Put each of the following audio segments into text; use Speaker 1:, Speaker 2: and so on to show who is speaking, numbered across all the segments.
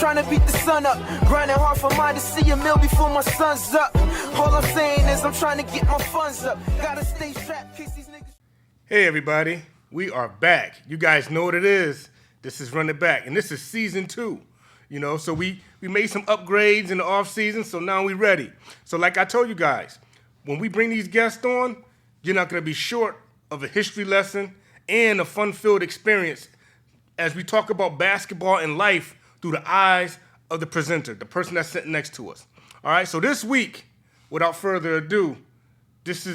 Speaker 1: trying to beat the sun up. Grinding hard for mine to see a meal before my sun's up. All I'm saying is I'm trying to get my funds up. Gotta stay strapped, case these niggas.
Speaker 2: Hey everybody, we are back. You guys know what it is. This is Run It Back, and this is season 2. You know, so we made some upgrades in the off season, so now we ready. So like I told you guys, when we bring these guests on, you're not gonna be short of a history lesson and a fun-filled experience as we talk about basketball and life through the eyes of the presenter, the person that's sitting next to us. All right, so this week, without further ado, this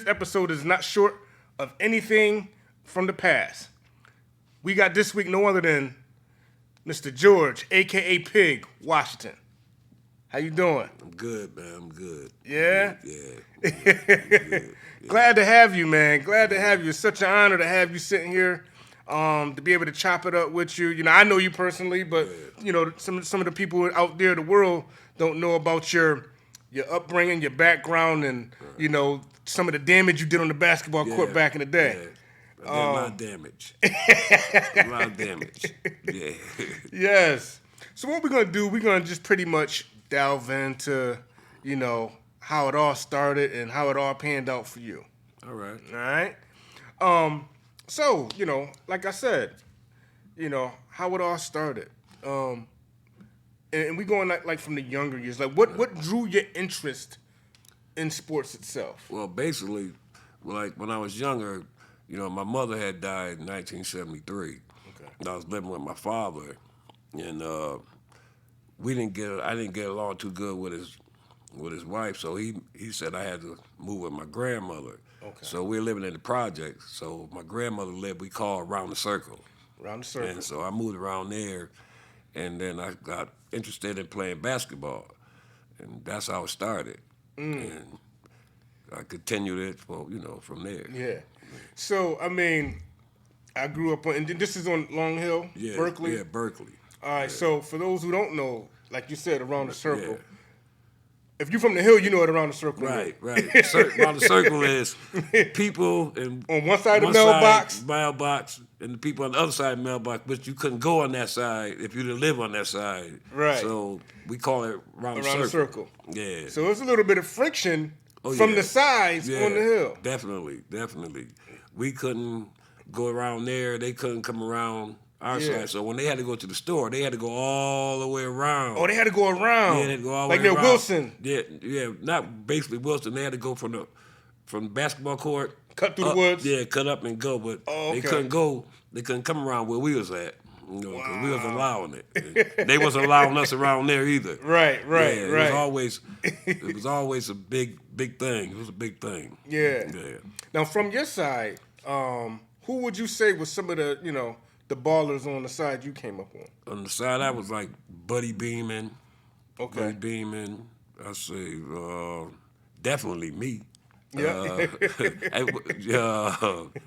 Speaker 2: episode is not short of anything from the past. We got this week no other than Mr. George, a.k.a. Pig, Washington. How you doing?
Speaker 3: I'm good, man. I'm good.
Speaker 2: Yeah?
Speaker 3: Yeah. Good.
Speaker 2: Glad to have you, man. Glad to have you. It's such an honor to have you sitting here, to be able to chop it up with you. You know, I know you personally, but, you know, some of the people out there in the world don't know about your upbringing, your background, and, you know, some of the damage you did on the basketball court back in the day.
Speaker 3: Yeah. I did a lot of damage. A lot of damage. Yeah.
Speaker 2: Yes. So what we're going to do, we're going to just pretty much delve into, you know, how it all started and how it all panned out for you.
Speaker 3: All right.
Speaker 2: All right? So, you know, like I said, you know, how it all started. And we going like from the younger years. Like what drew your interest in sports itself?
Speaker 3: Well, basically, like when I was younger, you know, my mother had died in 1973.
Speaker 2: Okay.
Speaker 3: And I was living with my father, and I didn't get along too good with his wife, so he said I had to move with my grandmother.
Speaker 2: Okay.
Speaker 3: So we were living in the projects. So my grandmother lived, we call around the circle.
Speaker 2: Around the circle.
Speaker 3: And so I moved around there, and then I got interested in playing basketball, and that's how it started. And I continued it from there.
Speaker 2: Yeah. So, I mean, I grew up on, and this is on Long Hill, Berkeley?
Speaker 3: Yeah, Berkeley.
Speaker 2: All right, so for those who don't know, like you said, around the circle,
Speaker 3: Yeah.
Speaker 2: if you're from the hill, you know what around the circle
Speaker 3: Right.
Speaker 2: is.
Speaker 3: Around the circle is people and
Speaker 2: on one side of the
Speaker 3: mailbox, and the people on the other side of the mailbox, but you couldn't go on that side if you didn't live on that side.
Speaker 2: Right.
Speaker 3: So we call it around
Speaker 2: the circle.
Speaker 3: Yeah.
Speaker 2: So it's a little bit of friction from the sides on the hill.
Speaker 3: Definitely. We couldn't go around there. They couldn't come around our side. So when they had to go to the store, they had to go all the way around.
Speaker 2: Oh, they had to go around.
Speaker 3: Yeah, they had to go all the
Speaker 2: like
Speaker 3: way around.
Speaker 2: Like Wilson.
Speaker 3: Yeah, not basically Wilson. They had to go from the basketball court.
Speaker 2: Cut through the woods?
Speaker 3: Yeah, cut up and go. But they couldn't go. They couldn't come around where we was at. You know, because we wasn't allowing it. And they wasn't allowing us around there either.
Speaker 2: Right.
Speaker 3: It was always a big thing. It was a big thing.
Speaker 2: Yeah. Now, from your side, who would you say was some of the, you know, the ballers on the side you came up on?
Speaker 3: On the side, I was like Buddy Beeman.
Speaker 2: Okay.
Speaker 3: Buddy Beeman. I say definitely me.
Speaker 2: Yeah.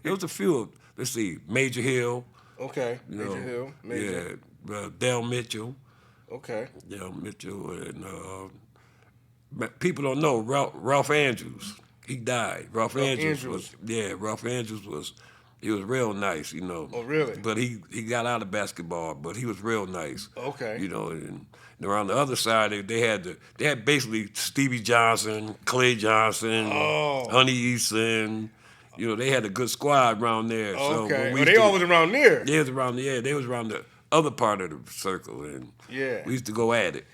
Speaker 3: It was a few. Let's see, Major Hill.
Speaker 2: Okay. Major Hill.
Speaker 3: Yeah. Del Mitchell.
Speaker 2: Okay.
Speaker 3: Del Mitchell and people don't know Ralph Andrews. He died. Ralph Andrews was. He was real nice, you know.
Speaker 2: Oh, really?
Speaker 3: But he got out of basketball, but he was real nice.
Speaker 2: Okay.
Speaker 3: You know, and around the other side, they had basically Stevie Johnson, Clay Johnson, Honey Easton. You know, they had a good squad around there.
Speaker 2: Okay.
Speaker 3: So
Speaker 2: they always around there.
Speaker 3: They was around the other part of the circle, and we used to go at it.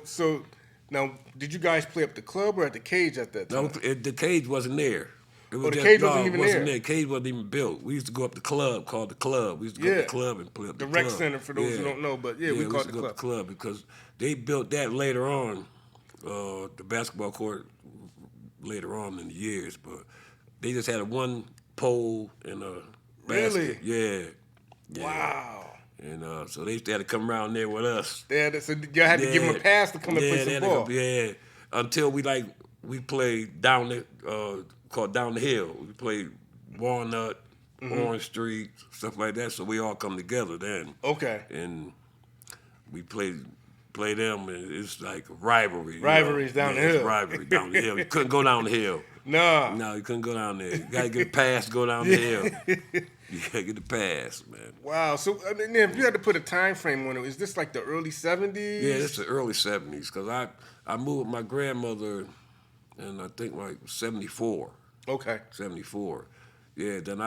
Speaker 2: So now, did you guys play up the club or at the cage at that time?
Speaker 3: No, the cage wasn't there.
Speaker 2: The cage wasn't even there?
Speaker 3: The cage wasn't even built. We used to go up the club called the club. We used to go to the club and play up the club.
Speaker 2: The rec center for those who don't know, but we called it the club.
Speaker 3: The club because they built that later on, the basketball court later on in the years, but they just had one pole and a basket.
Speaker 2: Really?
Speaker 3: Yeah.
Speaker 2: Wow.
Speaker 3: And so they used to have to come around there with us.
Speaker 2: So y'all had to give them a pass to come and play some ball.
Speaker 3: Until we played down the called Down the Hill. We played Walnut, Orange Street, stuff like that. So we all come together then.
Speaker 2: Okay.
Speaker 3: And we play them, and it's like a rivalry.
Speaker 2: Rivalries down the hill.
Speaker 3: It's rivalry down the hill. You couldn't go down the hill.
Speaker 2: No,
Speaker 3: you couldn't go down there. You got to get past to go down the hill. You gotta get the pass, man.
Speaker 2: Wow. So I mean, if you had to put a time frame on it, is this like the early 70s?
Speaker 3: Yeah, it's the early 70s because I moved with my grandmother in I think like 74.
Speaker 2: Okay.
Speaker 3: 74. Yeah, then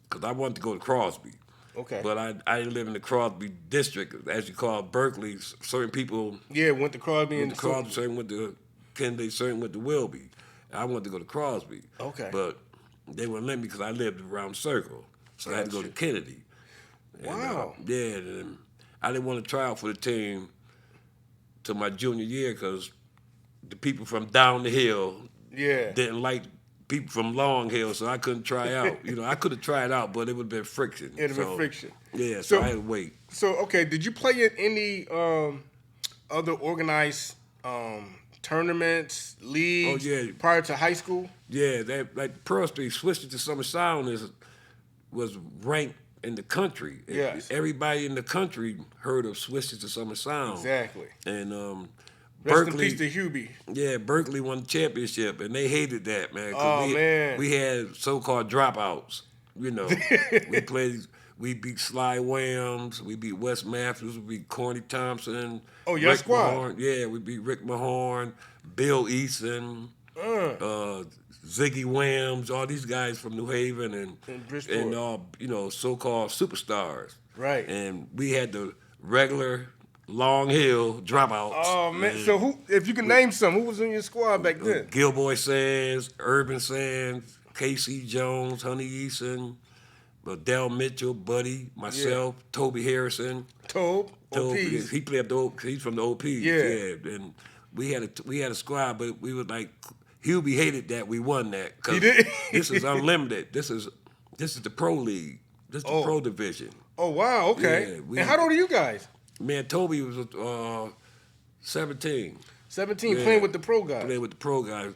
Speaker 3: because I wanted to go to Crosby.
Speaker 2: Okay.
Speaker 3: But I didn't live in the Crosby district, as you call it, Berkeley. Certain people
Speaker 2: Yeah, went to Crosby
Speaker 3: went
Speaker 2: and
Speaker 3: to Crosby, certain went to Kennedy, certain went to Wilby. I wanted to go to Crosby.
Speaker 2: Okay.
Speaker 3: But they wouldn't let me because I lived around the circle. So I had to go to Kennedy. And,
Speaker 2: Wow.
Speaker 3: yeah, and I didn't want to try out for the team till my junior year because the people from down the hill didn't like people from Long Hill, so I couldn't try out. I could have tried out, but it would have been friction.
Speaker 2: It'd have been friction.
Speaker 3: Yeah, so I had to wait.
Speaker 2: So, okay, did you play in any other organized tournaments, leagues prior to high school?
Speaker 3: Yeah, like Pearl Street switched it to Summer Sound was ranked in the country.
Speaker 2: Yes.
Speaker 3: Everybody in the country heard of Switch It to Summer Sound.
Speaker 2: Exactly.
Speaker 3: And
Speaker 2: Rest
Speaker 3: Berkeley,
Speaker 2: in peace to Hubie.
Speaker 3: Yeah, Berkeley won the championship, and they hated that, man.
Speaker 2: Man.
Speaker 3: We had so-called dropouts. We beat Sly Williams, we beat Wes Matthews, we beat Corny Thompson.
Speaker 2: Oh, your squad.
Speaker 3: Mahorn. Yeah, we beat Rick Mahorn, Bill Eason, Ziggy Williams, all these guys from New Haven and all so-called superstars.
Speaker 2: Right.
Speaker 3: And we had the regular Long Hill dropouts.
Speaker 2: Oh man! So if you can name some, who was in your squad back then?
Speaker 3: Gilboy Sands, Urban Sands, Casey Jones, Honey Eason, Dell Mitchell, Buddy, myself, Toby Harrison.
Speaker 2: Toby,
Speaker 3: he played he's from the OPs. Yeah, and we had a squad, but we were like, Hubie hated that we won that because this is unlimited. This is the pro league. This is the pro division.
Speaker 2: Oh wow! Okay. Yeah, and how old are you guys?
Speaker 3: Man, Toby was 17.
Speaker 2: 17, playing with the pro guys.
Speaker 3: Playing with the pro guys.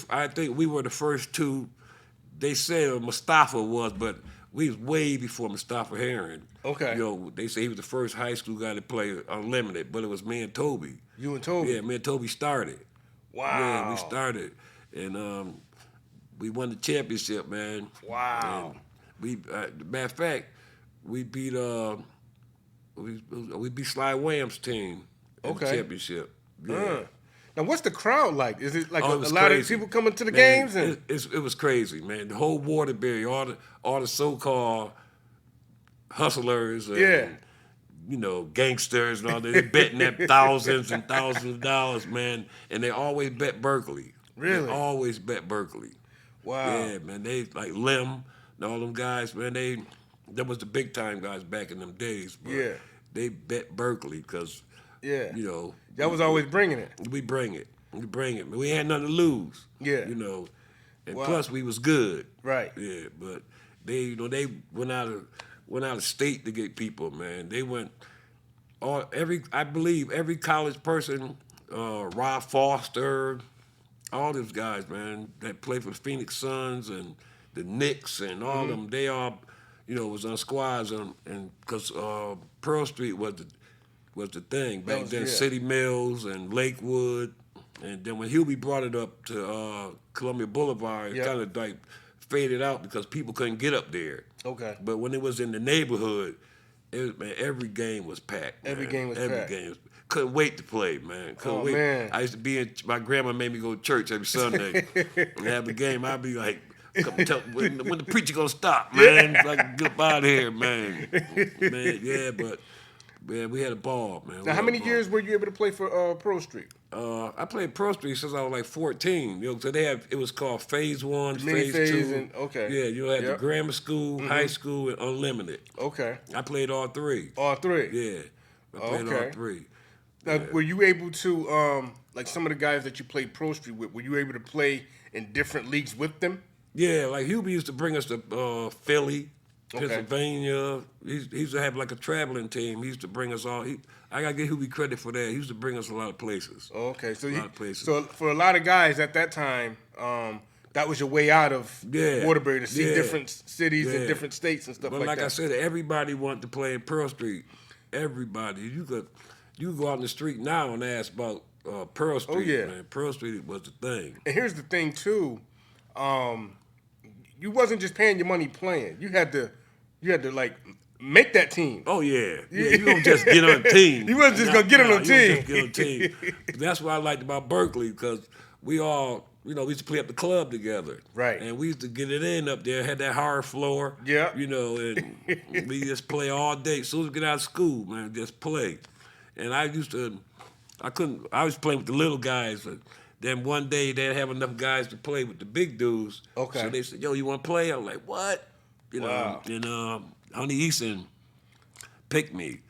Speaker 3: I think we were the first two. They said Mustafa was, but we was way before Mustafa Heron.
Speaker 2: Okay.
Speaker 3: They say he was the first high school guy to play unlimited, but it was me and Toby.
Speaker 2: You and Toby?
Speaker 3: Yeah, me and Toby started.
Speaker 2: Wow.
Speaker 3: Yeah, we started. And we won the championship, man.
Speaker 2: Wow.
Speaker 3: And matter of fact, we beat we beat Sly Williams' team in the championship. Yeah.
Speaker 2: Now, what's the crowd like? Is it like a lot
Speaker 3: crazy.
Speaker 2: of people coming to the games? And
Speaker 3: It was crazy, man. The whole Waterbury, all the so-called hustlers and gangsters and all that, they betting that thousands and thousands of dollars, man. And they always bet Berkeley.
Speaker 2: Really?
Speaker 3: They always bet Berkeley.
Speaker 2: Wow.
Speaker 3: Yeah, man. They like Lim and all them guys, man. That was the big time guys back in them days. But they bet Berkeley because,
Speaker 2: that was always bringing it.
Speaker 3: We bring it. We had nothing to lose. Yeah. And plus we was good.
Speaker 2: Right.
Speaker 3: Yeah, but they went out of state to get people, man. They went I believe every college person, Rob Foster, all those guys, man, that played for the Phoenix Suns and the Knicks and all them, they all, was on squads and because Pearl Street was the thing back then. City Mills and Lakewood, and then when Hubie brought it up to Columbia Boulevard, it kind of like faded out because people couldn't get up there. Okay. But when it was in the neighborhood, every game was packed.
Speaker 2: Every game was packed.
Speaker 3: Couldn't wait to play, man. Couldn't wait. Man. I used to my grandma made me go to church every Sunday and have a game. I'd be like, when the preacher gonna stop, man? So I can get up out of here, man. But we had a ball, man.
Speaker 2: Now, how many years were you able to play for Pearl Street?
Speaker 3: I played Pearl Street since I was like 14. So it was called Phase 1, Phase 2. Yeah, you had the grammar school, high school, and unlimited. Okay. I played all three.
Speaker 2: All three?
Speaker 3: Yeah. I played all three.
Speaker 2: Now, were you able to, like some of the guys that you played Pro Street with, were you able to play in different leagues with them?
Speaker 3: Yeah, like Hubie used to bring us to Philly, Pennsylvania. He used to have like a traveling team. He used to bring us all. I gotta give Hubie credit for that. He used to bring us a lot of places.
Speaker 2: Okay, so so for a lot of guys at that time, that was your way out of Waterbury to see different cities and different states and stuff like that.
Speaker 3: But like I said, everybody wanted to play in Pearl Street. Everybody. You could go out in the street now and ask about Pearl Street. Oh yeah, man. Pearl Street was the thing.
Speaker 2: And here's the thing too. You wasn't just paying your money playing. You had to You had to like make that team.
Speaker 3: Oh yeah. You don't just get on a team.
Speaker 2: You wasn't just gonna get on a
Speaker 3: You
Speaker 2: team.
Speaker 3: don't just get on a team. That's what I liked about Berkeley because we all, we used to play up the club together.
Speaker 2: Right.
Speaker 3: And we used to get it in up there, had that hard floor.
Speaker 2: Yeah.
Speaker 3: And we just play all day. As soon as we get out of school, man, just play. And I was playing with the little guys. Then one day they didn't have enough guys to play with the big dudes.
Speaker 2: Okay.
Speaker 3: So they said, yo, you want to play? I was like, what?
Speaker 2: Wow.
Speaker 3: And Honey Easton picked me.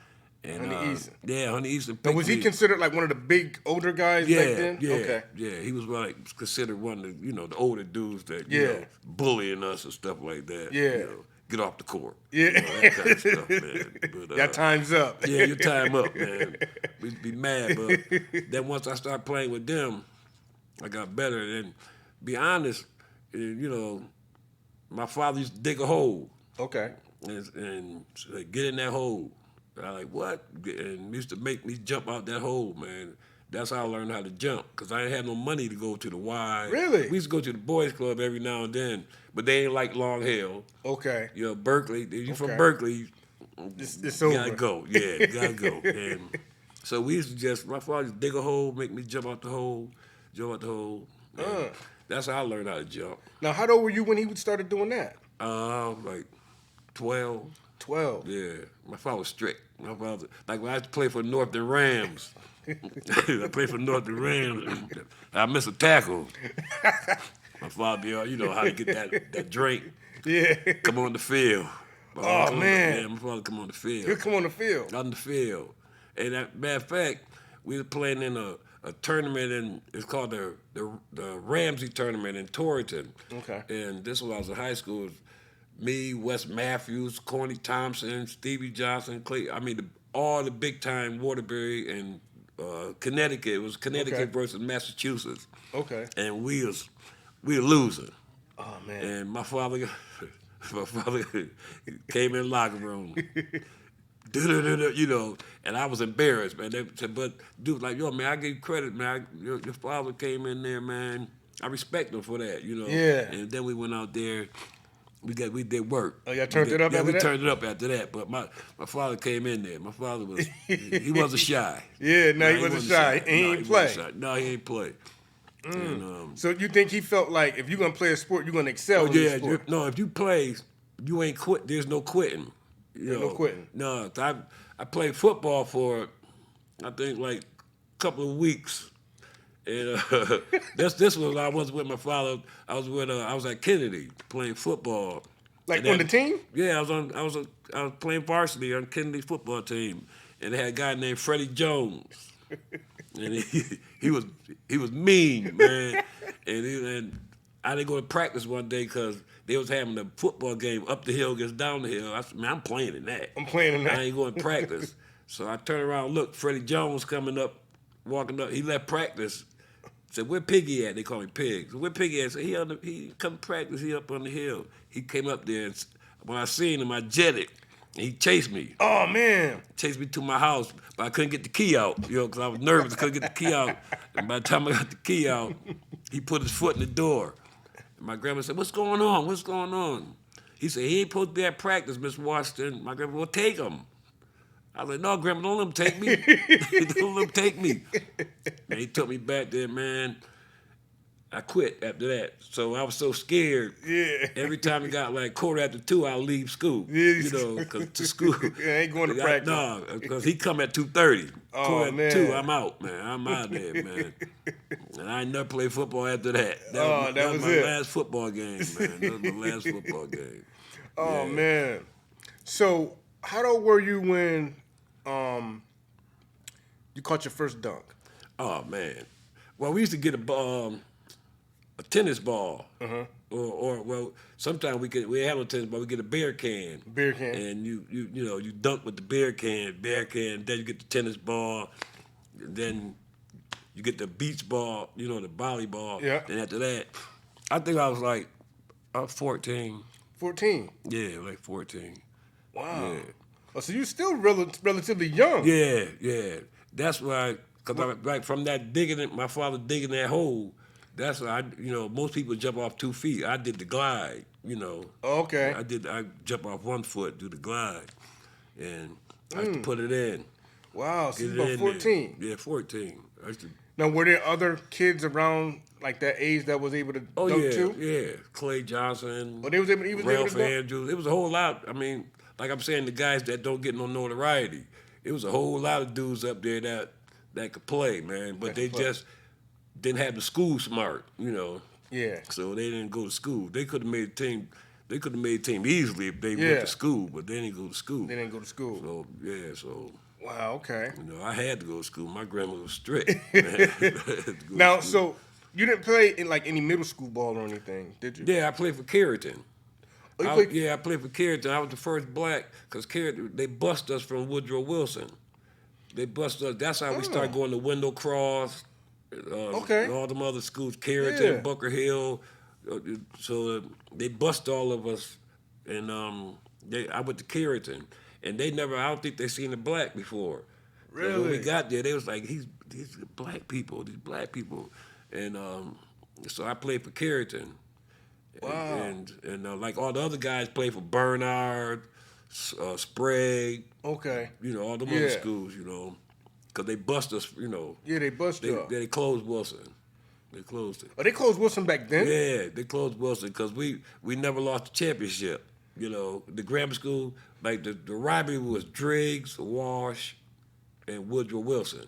Speaker 3: And,
Speaker 2: Honey Easton.
Speaker 3: Yeah, Honey Easton picked
Speaker 2: Now,
Speaker 3: me.
Speaker 2: was he considered like one of the big older guys back then?
Speaker 3: Yeah,
Speaker 2: Okay.
Speaker 3: yeah. He was like considered one of the, the older dudes that, bullying us and stuff like that.
Speaker 2: Yeah.
Speaker 3: Get off the court.
Speaker 2: Yeah.
Speaker 3: That kind of stuff, man. But,
Speaker 2: Your time's up.
Speaker 3: Yeah, your time up, man. We'd be mad, but then once I started playing with them, I got better. And be honest, my father used to dig a hole.
Speaker 2: Okay.
Speaker 3: And say, get in that hole. And I like, what? And he used to make me jump out that hole, man. That's how I learned how to jump, because I didn't have no money to go to the Y.
Speaker 2: Really?
Speaker 3: We used to go to the boys' club every now and then, but they ain't like Long Hill.
Speaker 2: Okay.
Speaker 3: Berkeley, if you from
Speaker 2: Okay.
Speaker 3: Berkeley,
Speaker 2: It's
Speaker 3: you
Speaker 2: over.
Speaker 3: gotta go. Yeah, you gotta go. And so we used to my father used to dig a hole, make me jump out the hole. And that's how I learned how to jump.
Speaker 2: Now, how old were you when he started doing that?
Speaker 3: Like 12.
Speaker 2: 12.
Speaker 3: Yeah, my father was strict. My father, like when I used to play for Northern Rams, I played for Northern Rams. I miss a tackle. My father be all, how to get that drink.
Speaker 2: Yeah.
Speaker 3: Come on the field.
Speaker 2: Man.
Speaker 3: Yeah, my father come on the field.
Speaker 2: He'll come on the field.
Speaker 3: On the field. And matter of fact, we were playing in a tournament, and it's called the Ramsey tournament in Torrington.
Speaker 2: Okay.
Speaker 3: And this was when I was in high school. Me, Wes Matthews, Corny Thompson, Stevie Johnson, Clay. All the big time Waterbury and Connecticut. It was Connecticut versus Massachusetts. Okay. And we were losing.
Speaker 2: Oh man.
Speaker 3: And my father came in the locker room. And I was embarrassed, man. They said, but dude, like, yo, man, I give you credit, man. Your father came in there, man. I respect him for that,
Speaker 2: Yeah.
Speaker 3: And then we went out there. We did work.
Speaker 2: Oh, y'all turned it up after that?
Speaker 3: Yeah, we turned it up after that. But my father came in there. My father he wasn't shy.
Speaker 2: Yeah, no, he wasn't shy. He ain't play.
Speaker 3: No, he ain't play. And,
Speaker 2: so you think he felt like if you're going to play a sport, you're going to excel in the sport?
Speaker 3: if you play, you ain't quit. There's no quitting.
Speaker 2: There's no quitting.
Speaker 3: No, I played football for, I think, like a couple of weeks. And this was I was with my father. I was at Kennedy playing football.
Speaker 2: Like on the team?
Speaker 3: Yeah, I was playing varsity on Kennedy's football team, and they had a guy named Freddie Jones, and he was mean, man. And I didn't go to practice one day because they was having a football game up the hill against down the hill. I said, man, I'm playing in that. I ain't going to practice. So I turned around, look, Freddie Jones coming up, walking up. He left practice. Said, where Piggy at? They call me Pig. So where Piggy at? Said, he come to practice. He up on the hill. He came up there, and when I seen him, I jetted. And he chased me.
Speaker 2: Oh, man.
Speaker 3: Chased me to my house, but I couldn't get the key out, because I was nervous. I couldn't get the key out. And by the time I got the key out, he put his foot in the door. And my grandma said, what's going on? What's going on? He said, he ain't supposed to be at practice, Miss Washington. My grandma, well, take him. I was like, no, Grandma, don't let him take me. Don't let him take me. And he took me back there, man. I quit after that. So I was so scared.
Speaker 2: Yeah.
Speaker 3: Every time it got like 2:15, I'll leave school.
Speaker 2: Yeah.
Speaker 3: Because to school.
Speaker 2: I ain't going to practice.
Speaker 3: No, because he come at 2:30.
Speaker 2: Oh, man.
Speaker 3: 2:02, I'm out, man. I'm out there, man. And I ain't never played football after that. That was my last football game, man. That was my last football game.
Speaker 2: Oh, man. So how old were you when you caught your first dunk?
Speaker 3: Oh, man. Well, we used to get a tennis ball. Or sometimes we have no tennis ball. We get a beer can.
Speaker 2: Beer can.
Speaker 3: And you dunk with the beer can. Then you get the tennis ball. Then you get the beach ball. The volleyball.
Speaker 2: Yeah.
Speaker 3: And after that, I think I was like 14.
Speaker 2: 14.
Speaker 3: Yeah, like 14.
Speaker 2: Wow.
Speaker 3: Yeah.
Speaker 2: Oh, so you're still relatively young.
Speaker 3: Yeah. That's why, because like from that my father digging that hole. That's why most people jump off 2 feet. I did the glide. you know.
Speaker 2: Okay.
Speaker 3: I jump off one foot, do the glide, and I used to put it in.
Speaker 2: Wow, so
Speaker 3: Get
Speaker 2: you're
Speaker 3: it
Speaker 2: about
Speaker 3: in
Speaker 2: 14.
Speaker 3: there. Yeah, 14. I used to.
Speaker 2: Now, were there other kids around like that age that was able to
Speaker 3: Oh
Speaker 2: dunk
Speaker 3: yeah,
Speaker 2: too?
Speaker 3: yeah. Clay Johnson.
Speaker 2: Oh, he was able
Speaker 3: Ralph
Speaker 2: to dunk?
Speaker 3: Andrews. It was a whole lot. I mean, like I'm saying, the guys that don't get no notoriety. It was a whole lot of dudes up there that could play, man. But they just didn't have the school smart, you know.
Speaker 2: Yeah.
Speaker 3: So they didn't go to school. They could have made a team. They could have made a team easily if they went to school, but they didn't go to school.
Speaker 2: They didn't go to school.
Speaker 3: So yeah, so.
Speaker 2: Wow. Okay.
Speaker 3: You know, I had to go to school. My grandma was strict.
Speaker 2: Now, so you didn't play in like any middle school ball or anything, did you?
Speaker 3: Yeah, I played for Carrollton.
Speaker 2: Oh, you
Speaker 3: I
Speaker 2: played-
Speaker 3: played for Carrollton. I was the first black because Carrollton, they bust us from Woodrow Wilson. They bust us. That's how we started going to Window Cross.
Speaker 2: Okay.
Speaker 3: And all them other schools, Carrollton,
Speaker 2: Yeah.
Speaker 3: Bunker Hill. So they bust all of us, and I went to Carrollton, and they never. I don't think they seen a black before. So when we
Speaker 2: Really?
Speaker 3: got there, they was like, these black people, and so I played for Carrollton.
Speaker 2: Wow.
Speaker 3: And like all the other guys played for Bernard, Sprague,
Speaker 2: Okay.
Speaker 3: you know, all them
Speaker 2: Yeah.
Speaker 3: other schools, you know, because they bust us, you know.
Speaker 2: Yeah, they bust you up.
Speaker 3: They closed Wilson. They closed it.
Speaker 2: Oh, they closed Wilson back then?
Speaker 3: Yeah, they closed Wilson because we never lost the championship. You know, the grammar school, like the rivalry was Driggs, Walsh, and Woodrow Wilson.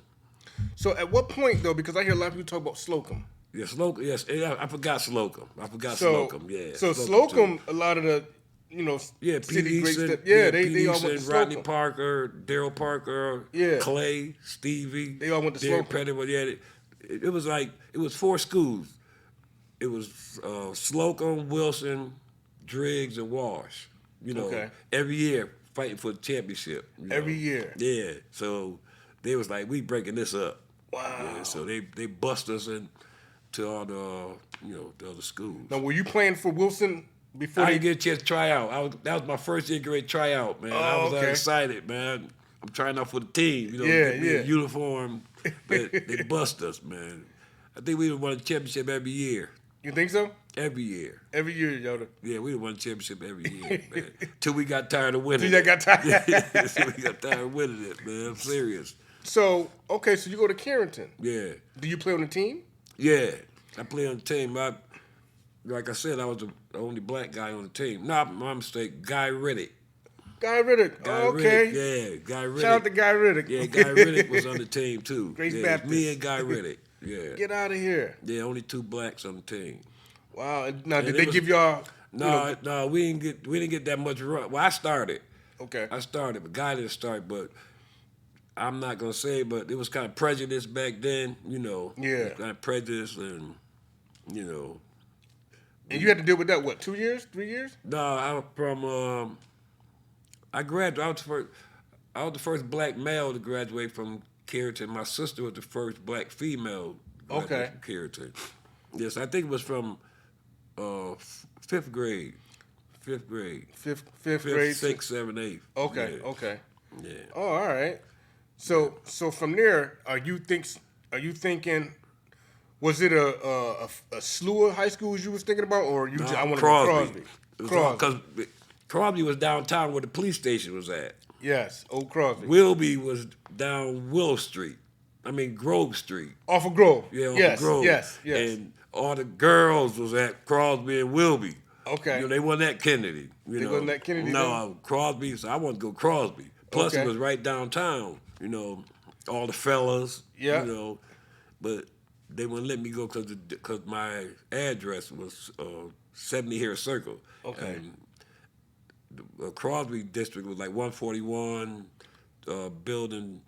Speaker 2: So at what point though? Because I hear a lot of people talk about Slocum.
Speaker 3: Yeah, Slocum. Yes, I forgot Slocum.
Speaker 2: So
Speaker 3: Slocum. Yeah.
Speaker 2: So
Speaker 3: too.
Speaker 2: Slocum, a lot of the,
Speaker 3: Yeah,
Speaker 2: city
Speaker 3: Pete
Speaker 2: greats
Speaker 3: Easton.
Speaker 2: that,
Speaker 3: Pete
Speaker 2: they all went to
Speaker 3: Easton, Rodney
Speaker 2: Slocum.
Speaker 3: Parker, Daryl Parker,
Speaker 2: Yeah.
Speaker 3: Clay, Stevie.
Speaker 2: They all went to
Speaker 3: Derek
Speaker 2: Slocum.
Speaker 3: Petty. Yeah, it was like it was 4 schools. It was Slocum, Wilson, Driggs, and Walsh. You know,
Speaker 2: Okay.
Speaker 3: every year fighting for the championship. You know?
Speaker 2: Every year.
Speaker 3: Yeah. So they was like, we breaking this up.
Speaker 2: Wow.
Speaker 3: Yeah, so they bust us into all the the other schools.
Speaker 2: Now, were you playing for Wilson before
Speaker 3: I
Speaker 2: they
Speaker 3: didn't get a chance to try out. That was my first year grade tryout, man. I
Speaker 2: Oh,
Speaker 3: was
Speaker 2: okay.
Speaker 3: excited, man. I'm trying out for the team, you know,
Speaker 2: Yeah,
Speaker 3: get me a
Speaker 2: yeah.
Speaker 3: uniform. But they bust us, man. I think we won a championship every year.
Speaker 2: You think so?
Speaker 3: Every year.
Speaker 2: Every year, Yoda.
Speaker 3: Yeah, we won a championship every year, man. Till we got tired of winning.
Speaker 2: Till you got tired.
Speaker 3: Till we got tired of winning it, man. I'm serious.
Speaker 2: So, okay, so you go to Carrington.
Speaker 3: Yeah.
Speaker 2: Do you play on the team?
Speaker 3: Yeah. I play on the team. Like I said, I was the only black guy on the team. No, my mistake. Guy Riddick.
Speaker 2: Guy Riddick.
Speaker 3: Guy
Speaker 2: Oh, okay.
Speaker 3: Riddick, yeah, Guy Riddick.
Speaker 2: Shout out to Guy Riddick.
Speaker 3: Yeah, Guy Riddick was on the team too.
Speaker 2: Grace
Speaker 3: yeah,
Speaker 2: Baptist.
Speaker 3: Me and Guy Riddick. Yeah.
Speaker 2: Get out of here.
Speaker 3: Yeah, only 2 blacks on the team.
Speaker 2: Wow. Now,
Speaker 3: And
Speaker 2: did
Speaker 3: it
Speaker 2: they
Speaker 3: was-
Speaker 2: give y'all?
Speaker 3: No, we didn't get that much run. Well, I started,
Speaker 2: Okay.
Speaker 3: but Guy didn't start. But I'm not gonna say, but it was kind of prejudice back then, you know.
Speaker 2: Yeah.
Speaker 3: It was kind of prejudice, and you know.
Speaker 2: And you had to deal with that, what, 2 years, 3 years?
Speaker 3: No, I was from. I graduated. I was the first black male to graduate from Carrollton. My sister was the first black female. to graduate
Speaker 2: Okay.
Speaker 3: From Carrollton. Yes, I think it was from 5th grade. Fifth grade.
Speaker 2: Fifth
Speaker 3: Fifth,
Speaker 2: grade.
Speaker 3: 6th, 7th, 8th.
Speaker 2: Okay.
Speaker 3: Yeah.
Speaker 2: Okay.
Speaker 3: Yeah.
Speaker 2: Oh, all right. So from there, are you thinking? Was it a slew of high schools you was thinking about, or you? I want to go Crosby.
Speaker 3: Because Crosby was downtown where the police station was at.
Speaker 2: Yes, old Crosby.
Speaker 3: Wilby was down Willow Street. I mean Grove Street.
Speaker 2: Off of Grove.
Speaker 3: Yeah, off
Speaker 2: yes,
Speaker 3: of Grove.
Speaker 2: Yes.
Speaker 3: And all the girls was at Crosby and Wilby.
Speaker 2: Okay.
Speaker 3: You know, they wasn't at Kennedy.
Speaker 2: They wasn't at Kennedy
Speaker 3: No, Crosby. So I wanted to go Crosby. Plus,
Speaker 2: Okay.
Speaker 3: it was right downtown. You know, all the fellas.
Speaker 2: Yeah.
Speaker 3: You know, but they wouldn't let me go because my address was 70 Harris Circle.
Speaker 2: Okay.
Speaker 3: And the Crosby district was like 141, building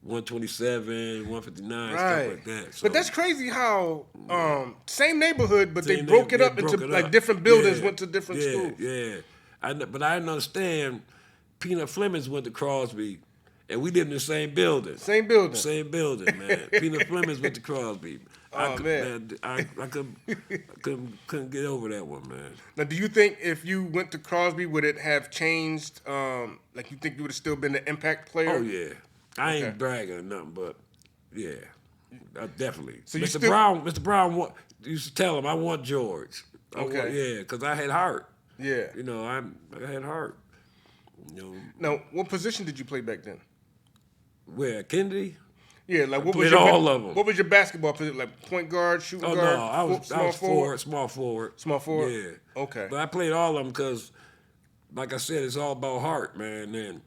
Speaker 3: 127, 159,
Speaker 2: Right.
Speaker 3: stuff like that. So,
Speaker 2: But that's crazy how same neighborhood, but they
Speaker 3: Same
Speaker 2: broke it
Speaker 3: they
Speaker 2: up into
Speaker 3: broke it
Speaker 2: like
Speaker 3: up.
Speaker 2: different buildings,
Speaker 3: Yeah,
Speaker 2: went to different
Speaker 3: yeah,
Speaker 2: schools.
Speaker 3: Yeah, but I didn't understand. Peanut Flemings went to Crosby, and we lived in the same building.
Speaker 2: Same building.
Speaker 3: Same building, man. Peanut Flemings went to Crosby.
Speaker 2: Oh, man.
Speaker 3: I couldn't get over that one, man.
Speaker 2: Now, do you think if you went to Crosby, would it have changed? Like, you think you would have still been the impact player?
Speaker 3: Oh yeah, I ain't
Speaker 2: Okay.
Speaker 3: bragging or nothing, but yeah, definitely.
Speaker 2: So
Speaker 3: Mr. Brown used to tell him I want George.
Speaker 2: Okay.
Speaker 3: Yeah, because I had heart.
Speaker 2: Yeah.
Speaker 3: You know, I had heart. You know,
Speaker 2: Now, what position did you play back then?
Speaker 3: where Kennedy?
Speaker 2: Yeah, like what was
Speaker 3: played
Speaker 2: your
Speaker 3: all of 'em.
Speaker 2: What was your basketball position? Like point guard, shooting
Speaker 3: Oh
Speaker 2: guard,
Speaker 3: no, I was
Speaker 2: small forward.
Speaker 3: small forward.
Speaker 2: Small forward?
Speaker 3: Yeah.
Speaker 2: Okay.
Speaker 3: But I played all of them because, like I said, it's all about heart, man. And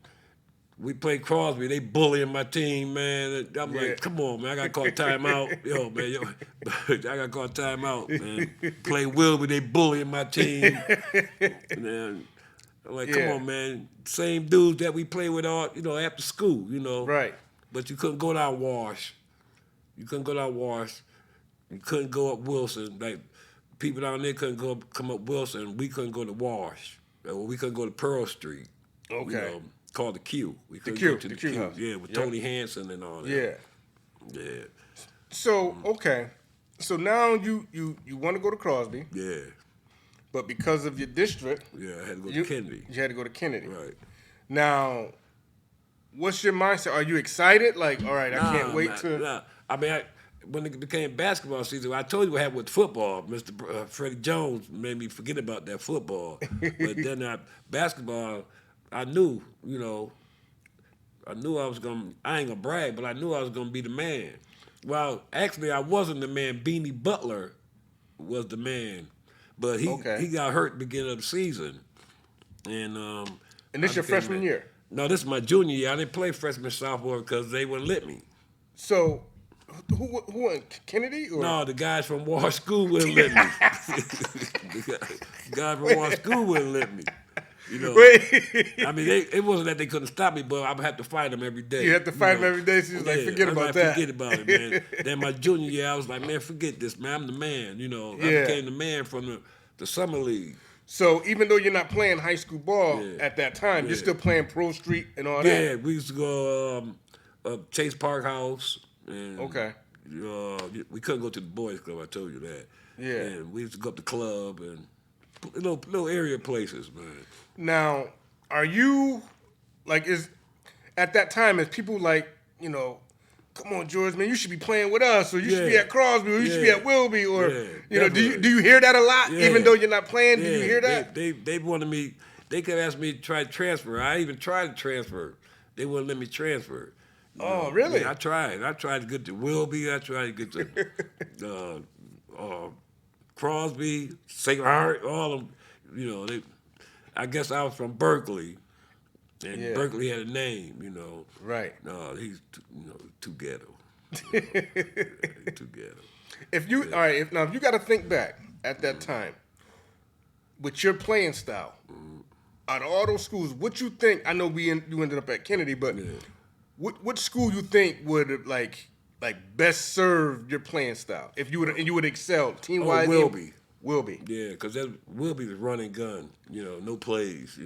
Speaker 3: we played Crosby. They bullying my team, man. I'm
Speaker 2: Yeah.
Speaker 3: like, come on, man. I got caught timeout. Yo, man, I got caught timeout, man. Play Wilby. They bullying my team. And then I'm like, come
Speaker 2: Yeah.
Speaker 3: on, man. Same dudes that we play with all, after school,
Speaker 2: Right.
Speaker 3: But you couldn't go down Wash. You couldn't go down Wash. You couldn't go up Wilson. Like people down there couldn't come up Wilson. We couldn't go to Wash. Or we couldn't go to Pearl Street.
Speaker 2: Okay.
Speaker 3: Called the Q. We couldn't
Speaker 2: Q,
Speaker 3: go to
Speaker 2: the
Speaker 3: the
Speaker 2: Q
Speaker 3: Q.
Speaker 2: house.
Speaker 3: Yeah, with
Speaker 2: Yep.
Speaker 3: Tony Hansen and all that.
Speaker 2: Yeah.
Speaker 3: Yeah.
Speaker 2: So okay, so now you want to go to Crosby,
Speaker 3: Yeah.
Speaker 2: but because of your district,
Speaker 3: Yeah. I had to go
Speaker 2: you
Speaker 3: to Kennedy.
Speaker 2: You had to go to Kennedy.
Speaker 3: Right.
Speaker 2: Now, what's your mindset? Are you excited? Like, all right, I can't wait to.
Speaker 3: Nah. I mean, when it became basketball season, I told you what happened with football. Mr. Freddie Jones made me forget about that football. But then basketball, I knew, I knew I was going to, I ain't going to brag, but I knew I was going to be the man. Well, actually, I wasn't the man. Beanie Butler was the man. But he got hurt at the beginning of the season. And
Speaker 2: this your freshman year?
Speaker 3: No, this is my junior year. I didn't play freshman, sophomore because they wouldn't let me.
Speaker 2: So, who went? Kennedy? Or?
Speaker 3: No, the guys from Wash School wouldn't let me. The guys from Wash School wouldn't let me. I mean, it wasn't that they couldn't stop me, but I would have to fight them every day.
Speaker 2: You had to fight them every day, so you was like, forget about that.
Speaker 3: Forget about it, man. Then my junior year, I was like, man, forget this, man. I'm the man, I became the man from the summer league.
Speaker 2: So even though you're not playing high school ball at that time, you're still playing Pro Street and all that?
Speaker 3: Yeah, we used to go Chase Park House. And, we couldn't go to the boys club, I told you that.
Speaker 2: Yeah.
Speaker 3: And we used to go up the club and little area places, man.
Speaker 2: Now, are you, like, at that time, is people like, come on, George, man, you should be playing with us, or you should be at Crosby, or you should be at Wilby, or, do you hear that a lot, even though you're not playing? Do you hear that?
Speaker 3: They wanted me, they could ask me to try to transfer. I even tried to transfer. They wouldn't let me transfer.
Speaker 2: Oh, really?
Speaker 3: Yeah, I tried. I tried to get to Wilby. I tried to get to Crosby, St. Hart, all of them. I guess I was from Berkeley, and Berkeley had a name,
Speaker 2: Right.
Speaker 3: No, he's too ghetto. Too ghetto.
Speaker 2: If you if you got to think back at that time with your playing style, out of all those schools, what you think? I know you ended up at Kennedy, but what school you think would like best serve your playing style? If you would excel team wise?
Speaker 3: Wilby.
Speaker 2: Wilby.
Speaker 3: Yeah, because Wilby's a running gun. No plays.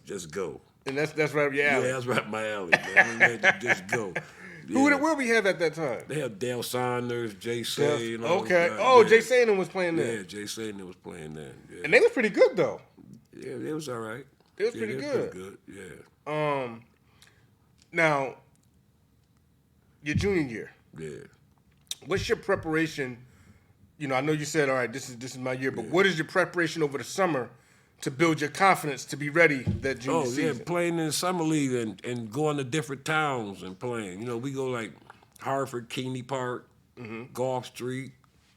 Speaker 3: Just go.
Speaker 2: And that's right up your alley.
Speaker 3: Yeah, that's right up my alley, man. Just go. Yeah.
Speaker 2: Who did Wilby have at that time?
Speaker 3: They had Dale Saunders, Jay Say.
Speaker 2: Okay. Jay Say was playing there.
Speaker 3: Yeah, Jay Say was playing there. Yeah.
Speaker 2: And they was pretty good though.
Speaker 3: Yeah, they was all right.
Speaker 2: They was pretty good.
Speaker 3: Pretty good. Yeah.
Speaker 2: Now, your junior year.
Speaker 3: Yeah.
Speaker 2: What's your preparation? I know you said, all right, this is my year, but what is your preparation over the summer to build your confidence to be ready that junior season?
Speaker 3: Yeah, playing in the summer league and going to different towns and playing. We go like Hartford, Kennedy Park, Gulf Street,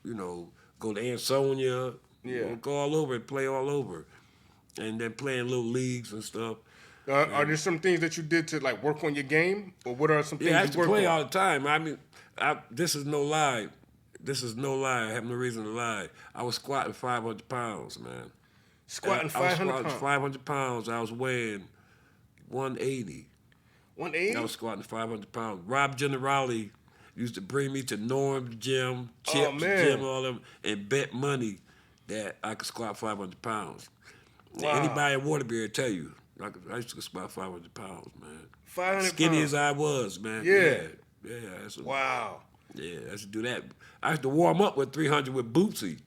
Speaker 3: go to Ansonia, go all over and play all over. And then playing little leagues and stuff.
Speaker 2: Are there some things that you did to like work on your game, or what are some things
Speaker 3: I
Speaker 2: you
Speaker 3: used to
Speaker 2: work
Speaker 3: play
Speaker 2: on?
Speaker 3: all the time. I mean, this is no lie. This is no lie. I have no reason to lie. I was squatting 500 pounds, man.
Speaker 2: Squatting 500 pounds?
Speaker 3: 500 pounds. I was weighing 180.
Speaker 2: 180?
Speaker 3: I was squatting 500 pounds. Rob Generali used to bring me to Norm's gym, Chip's gym, all them, and bet money that I could squat 500 pounds. Wow. Anybody in Waterbury will tell you, I used to squat 500 pounds, man.
Speaker 2: 500
Speaker 3: Skinny
Speaker 2: pounds.
Speaker 3: as I was, man.
Speaker 2: Yeah.
Speaker 3: Wow. Yeah, I used to do that. I used to warm up with 300 with Bootsy.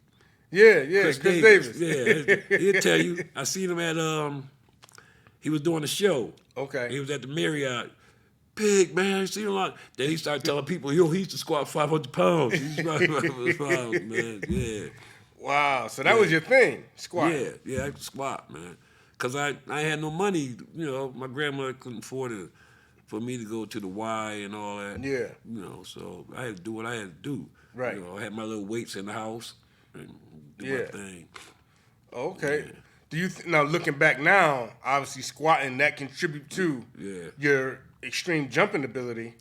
Speaker 2: Yeah, Chris Davis.
Speaker 3: Yeah, he'll tell you. I seen him at, he was doing a show.
Speaker 2: Okay.
Speaker 3: He was at the Marriott. Big, man, I seen him a lot. Then he started telling people, he used to squat 500 pounds. He used to squat 500 pounds, man, yeah.
Speaker 2: Wow. So that was your thing, squatting.
Speaker 3: Yeah, I could squat, man. Cause I had no money. You know, my grandmother couldn't afford it for me to go to the Y and all that.
Speaker 2: Yeah.
Speaker 3: You know, so I had to do what I had to do.
Speaker 2: Right.
Speaker 3: You know, I had my little weights in the house and do my thing.
Speaker 2: Okay.
Speaker 3: Yeah.
Speaker 2: Do you now looking back now? Obviously, squatting that contribute to your extreme jumping ability.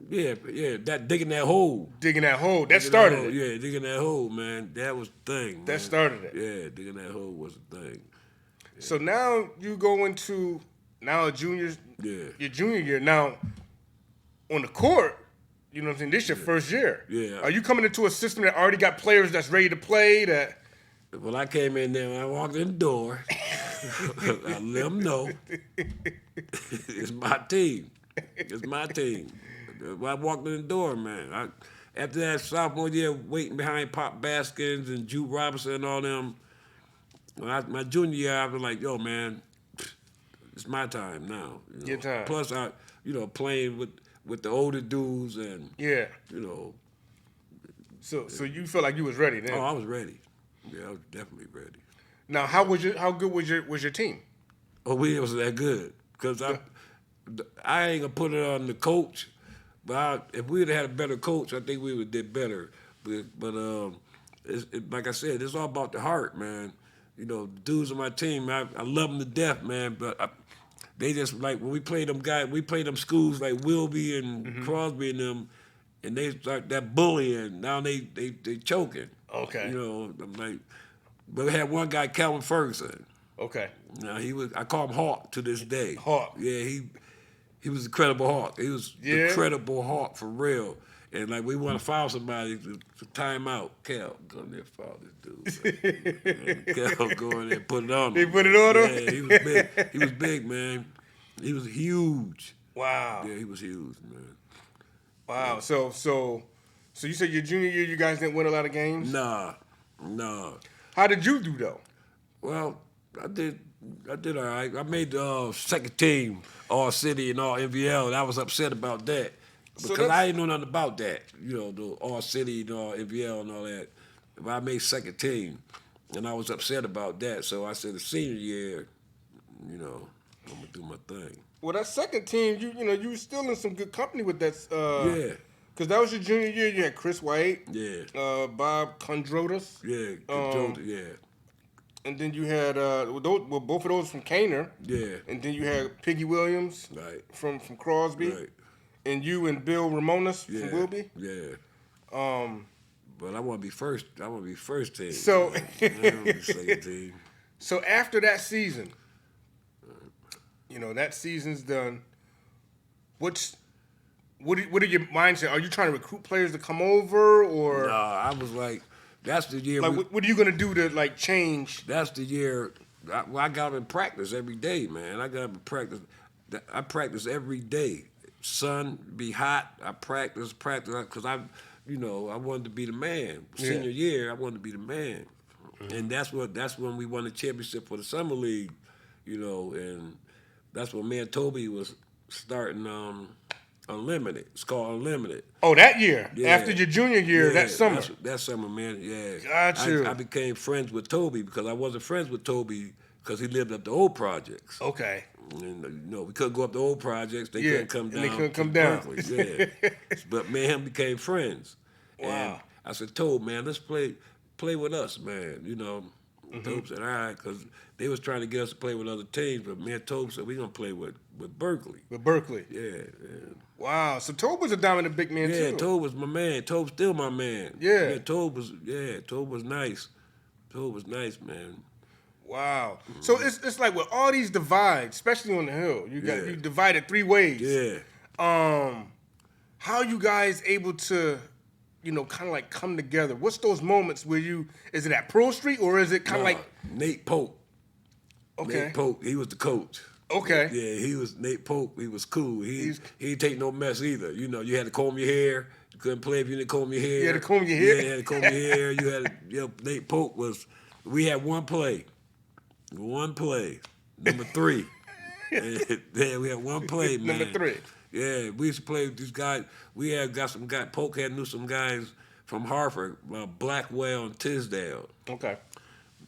Speaker 3: Yeah, that digging that hole.
Speaker 2: Digging that hole. That started it.
Speaker 3: Yeah, digging that hole, man. That was the thing.
Speaker 2: That
Speaker 3: man.
Speaker 2: started it.
Speaker 3: Yeah, digging that hole was the thing. Yeah.
Speaker 2: So now you go into a junior.
Speaker 3: Yeah.
Speaker 2: Your junior year now. On the court, you know what I'm saying. This your first year.
Speaker 3: Yeah.
Speaker 2: Are you coming into a system that already got players that's ready to play? That.
Speaker 3: When I came in there, when I walked in the door, I let them know it's my team. It's my team. When I walked in the door, man. After that sophomore year, waiting behind Pop Baskins and Jude Robinson and all them, my junior year, I was like, yo, man, it's my time now. You know?
Speaker 2: Your time.
Speaker 3: Plus, playing with the older dudes and,
Speaker 2: Yeah.
Speaker 3: you know.
Speaker 2: So you felt like you was ready then?
Speaker 3: Oh, I was ready. Yeah, I was definitely ready.
Speaker 2: Now, how good was your team?
Speaker 3: Oh, we wasn't that good because I ain't gonna put it on the coach, but if we'd have had a better coach, I think we would have did better. But like I said, it's all about the heart, man. You know, the dudes on my team, I love them to death, man. But they just like when we played them schools like Wilby and Crosby and them, and they start that bullying. Now they choking.
Speaker 2: Okay.
Speaker 3: You know, I'm like, but we had one guy, Calvin Ferguson.
Speaker 2: Okay.
Speaker 3: Now I call him Hawk to this day.
Speaker 2: Hawk.
Speaker 3: Yeah, he was a credible Hawk. He was
Speaker 2: Yeah.
Speaker 3: the credible Hawk for real. And like we want to foul somebody to time out. Cal, go in there foul this dude. Cal go in there and put it on him.
Speaker 2: He put it on him?
Speaker 3: Yeah, he was big. He was big, man. He was huge.
Speaker 2: Wow.
Speaker 3: Yeah, he was huge, man.
Speaker 2: Wow. So you said your junior year you guys didn't win a lot of games?
Speaker 3: Nah.
Speaker 2: How did you do though?
Speaker 3: Well, I did all right. I made the second team, all city and all NVL, and I was upset about that because I didn't know nothing about that. You know, the all city and all NVL and all that. But I made second team, and I was upset about that. So I said the senior year, you know, I'm gonna do my thing.
Speaker 2: Well, that second team, you were still in some good company with that.
Speaker 3: Yeah.
Speaker 2: Because that was your junior year. You had Chris White.
Speaker 3: Yeah.
Speaker 2: Bob Condrotis.
Speaker 3: Yeah. Yeah.
Speaker 2: And then you had both of those from Kaner.
Speaker 3: Yeah.
Speaker 2: And then you had Piggy Williams.
Speaker 3: Right.
Speaker 2: From Crosby.
Speaker 3: Right.
Speaker 2: And you and Bill Ramones from Wilby.
Speaker 3: Yeah. But I want to be first. I want to be first team.
Speaker 2: So.
Speaker 3: I don't want to be second team.
Speaker 2: So after that season, that season's done. What are your mindset? Are you trying to recruit players to come over, or?
Speaker 3: Nah, I was like, that's the year.
Speaker 2: Like, what are you gonna do to like change?
Speaker 3: That's the year. I got in practice every day, man. I got in practice. I practice every day. Sun be hot. I practice because I wanted to be the man. Senior year, I wanted to be the man, and that's when we won the championship for the summer league, and that's when me and Toby was starting. Unlimited. It's called Unlimited.
Speaker 2: Oh, that year?
Speaker 3: Yeah.
Speaker 2: After your junior year, that summer?
Speaker 3: That summer, man, yeah.
Speaker 2: Got you.
Speaker 3: I became friends with Toby because I wasn't friends with Toby because he lived up the old projects.
Speaker 2: Okay.
Speaker 3: And, we couldn't go up the old projects. They couldn't come down.
Speaker 2: They couldn't come down.
Speaker 3: Berkeley. Yeah. But me and him became friends.
Speaker 2: Wow.
Speaker 3: And I said, Toby, man, let's play with us, man. Toby said, all right, because they was trying to get us to play with other teams, but me and Toby said, we're going to play with Berkeley.
Speaker 2: With Berkeley?
Speaker 3: Yeah.
Speaker 2: Wow. So Toby was a dominant big man, too.
Speaker 3: Yeah, Toby was my man. Toby's still my man.
Speaker 2: Yeah.
Speaker 3: Toby was nice. Toby was nice, man.
Speaker 2: Wow. So it's like with all these divides, especially on the hill, you divided three ways.
Speaker 3: Yeah.
Speaker 2: How you guys able to, kind of like come together? What's those moments where is it at Pearl Street or is it kind of like
Speaker 3: Nate Pope?
Speaker 2: Okay.
Speaker 3: Nate Pope, he was the coach.
Speaker 2: Okay.
Speaker 3: Yeah, he was Nate Pope. He was cool. He didn't take no mess either. You had to comb your hair. You couldn't play if you didn't comb your hair.
Speaker 2: You had to comb your hair.
Speaker 3: Yeah, you had to comb your hair. You had Nate Pope was. We had one play. Number 3. Yeah, we had one play, man.
Speaker 2: Number 3.
Speaker 3: Yeah, we used to play with these guys. We had got some guys. Polk knew some guys from Hartford, Blackwell and Tisdale.
Speaker 2: Okay.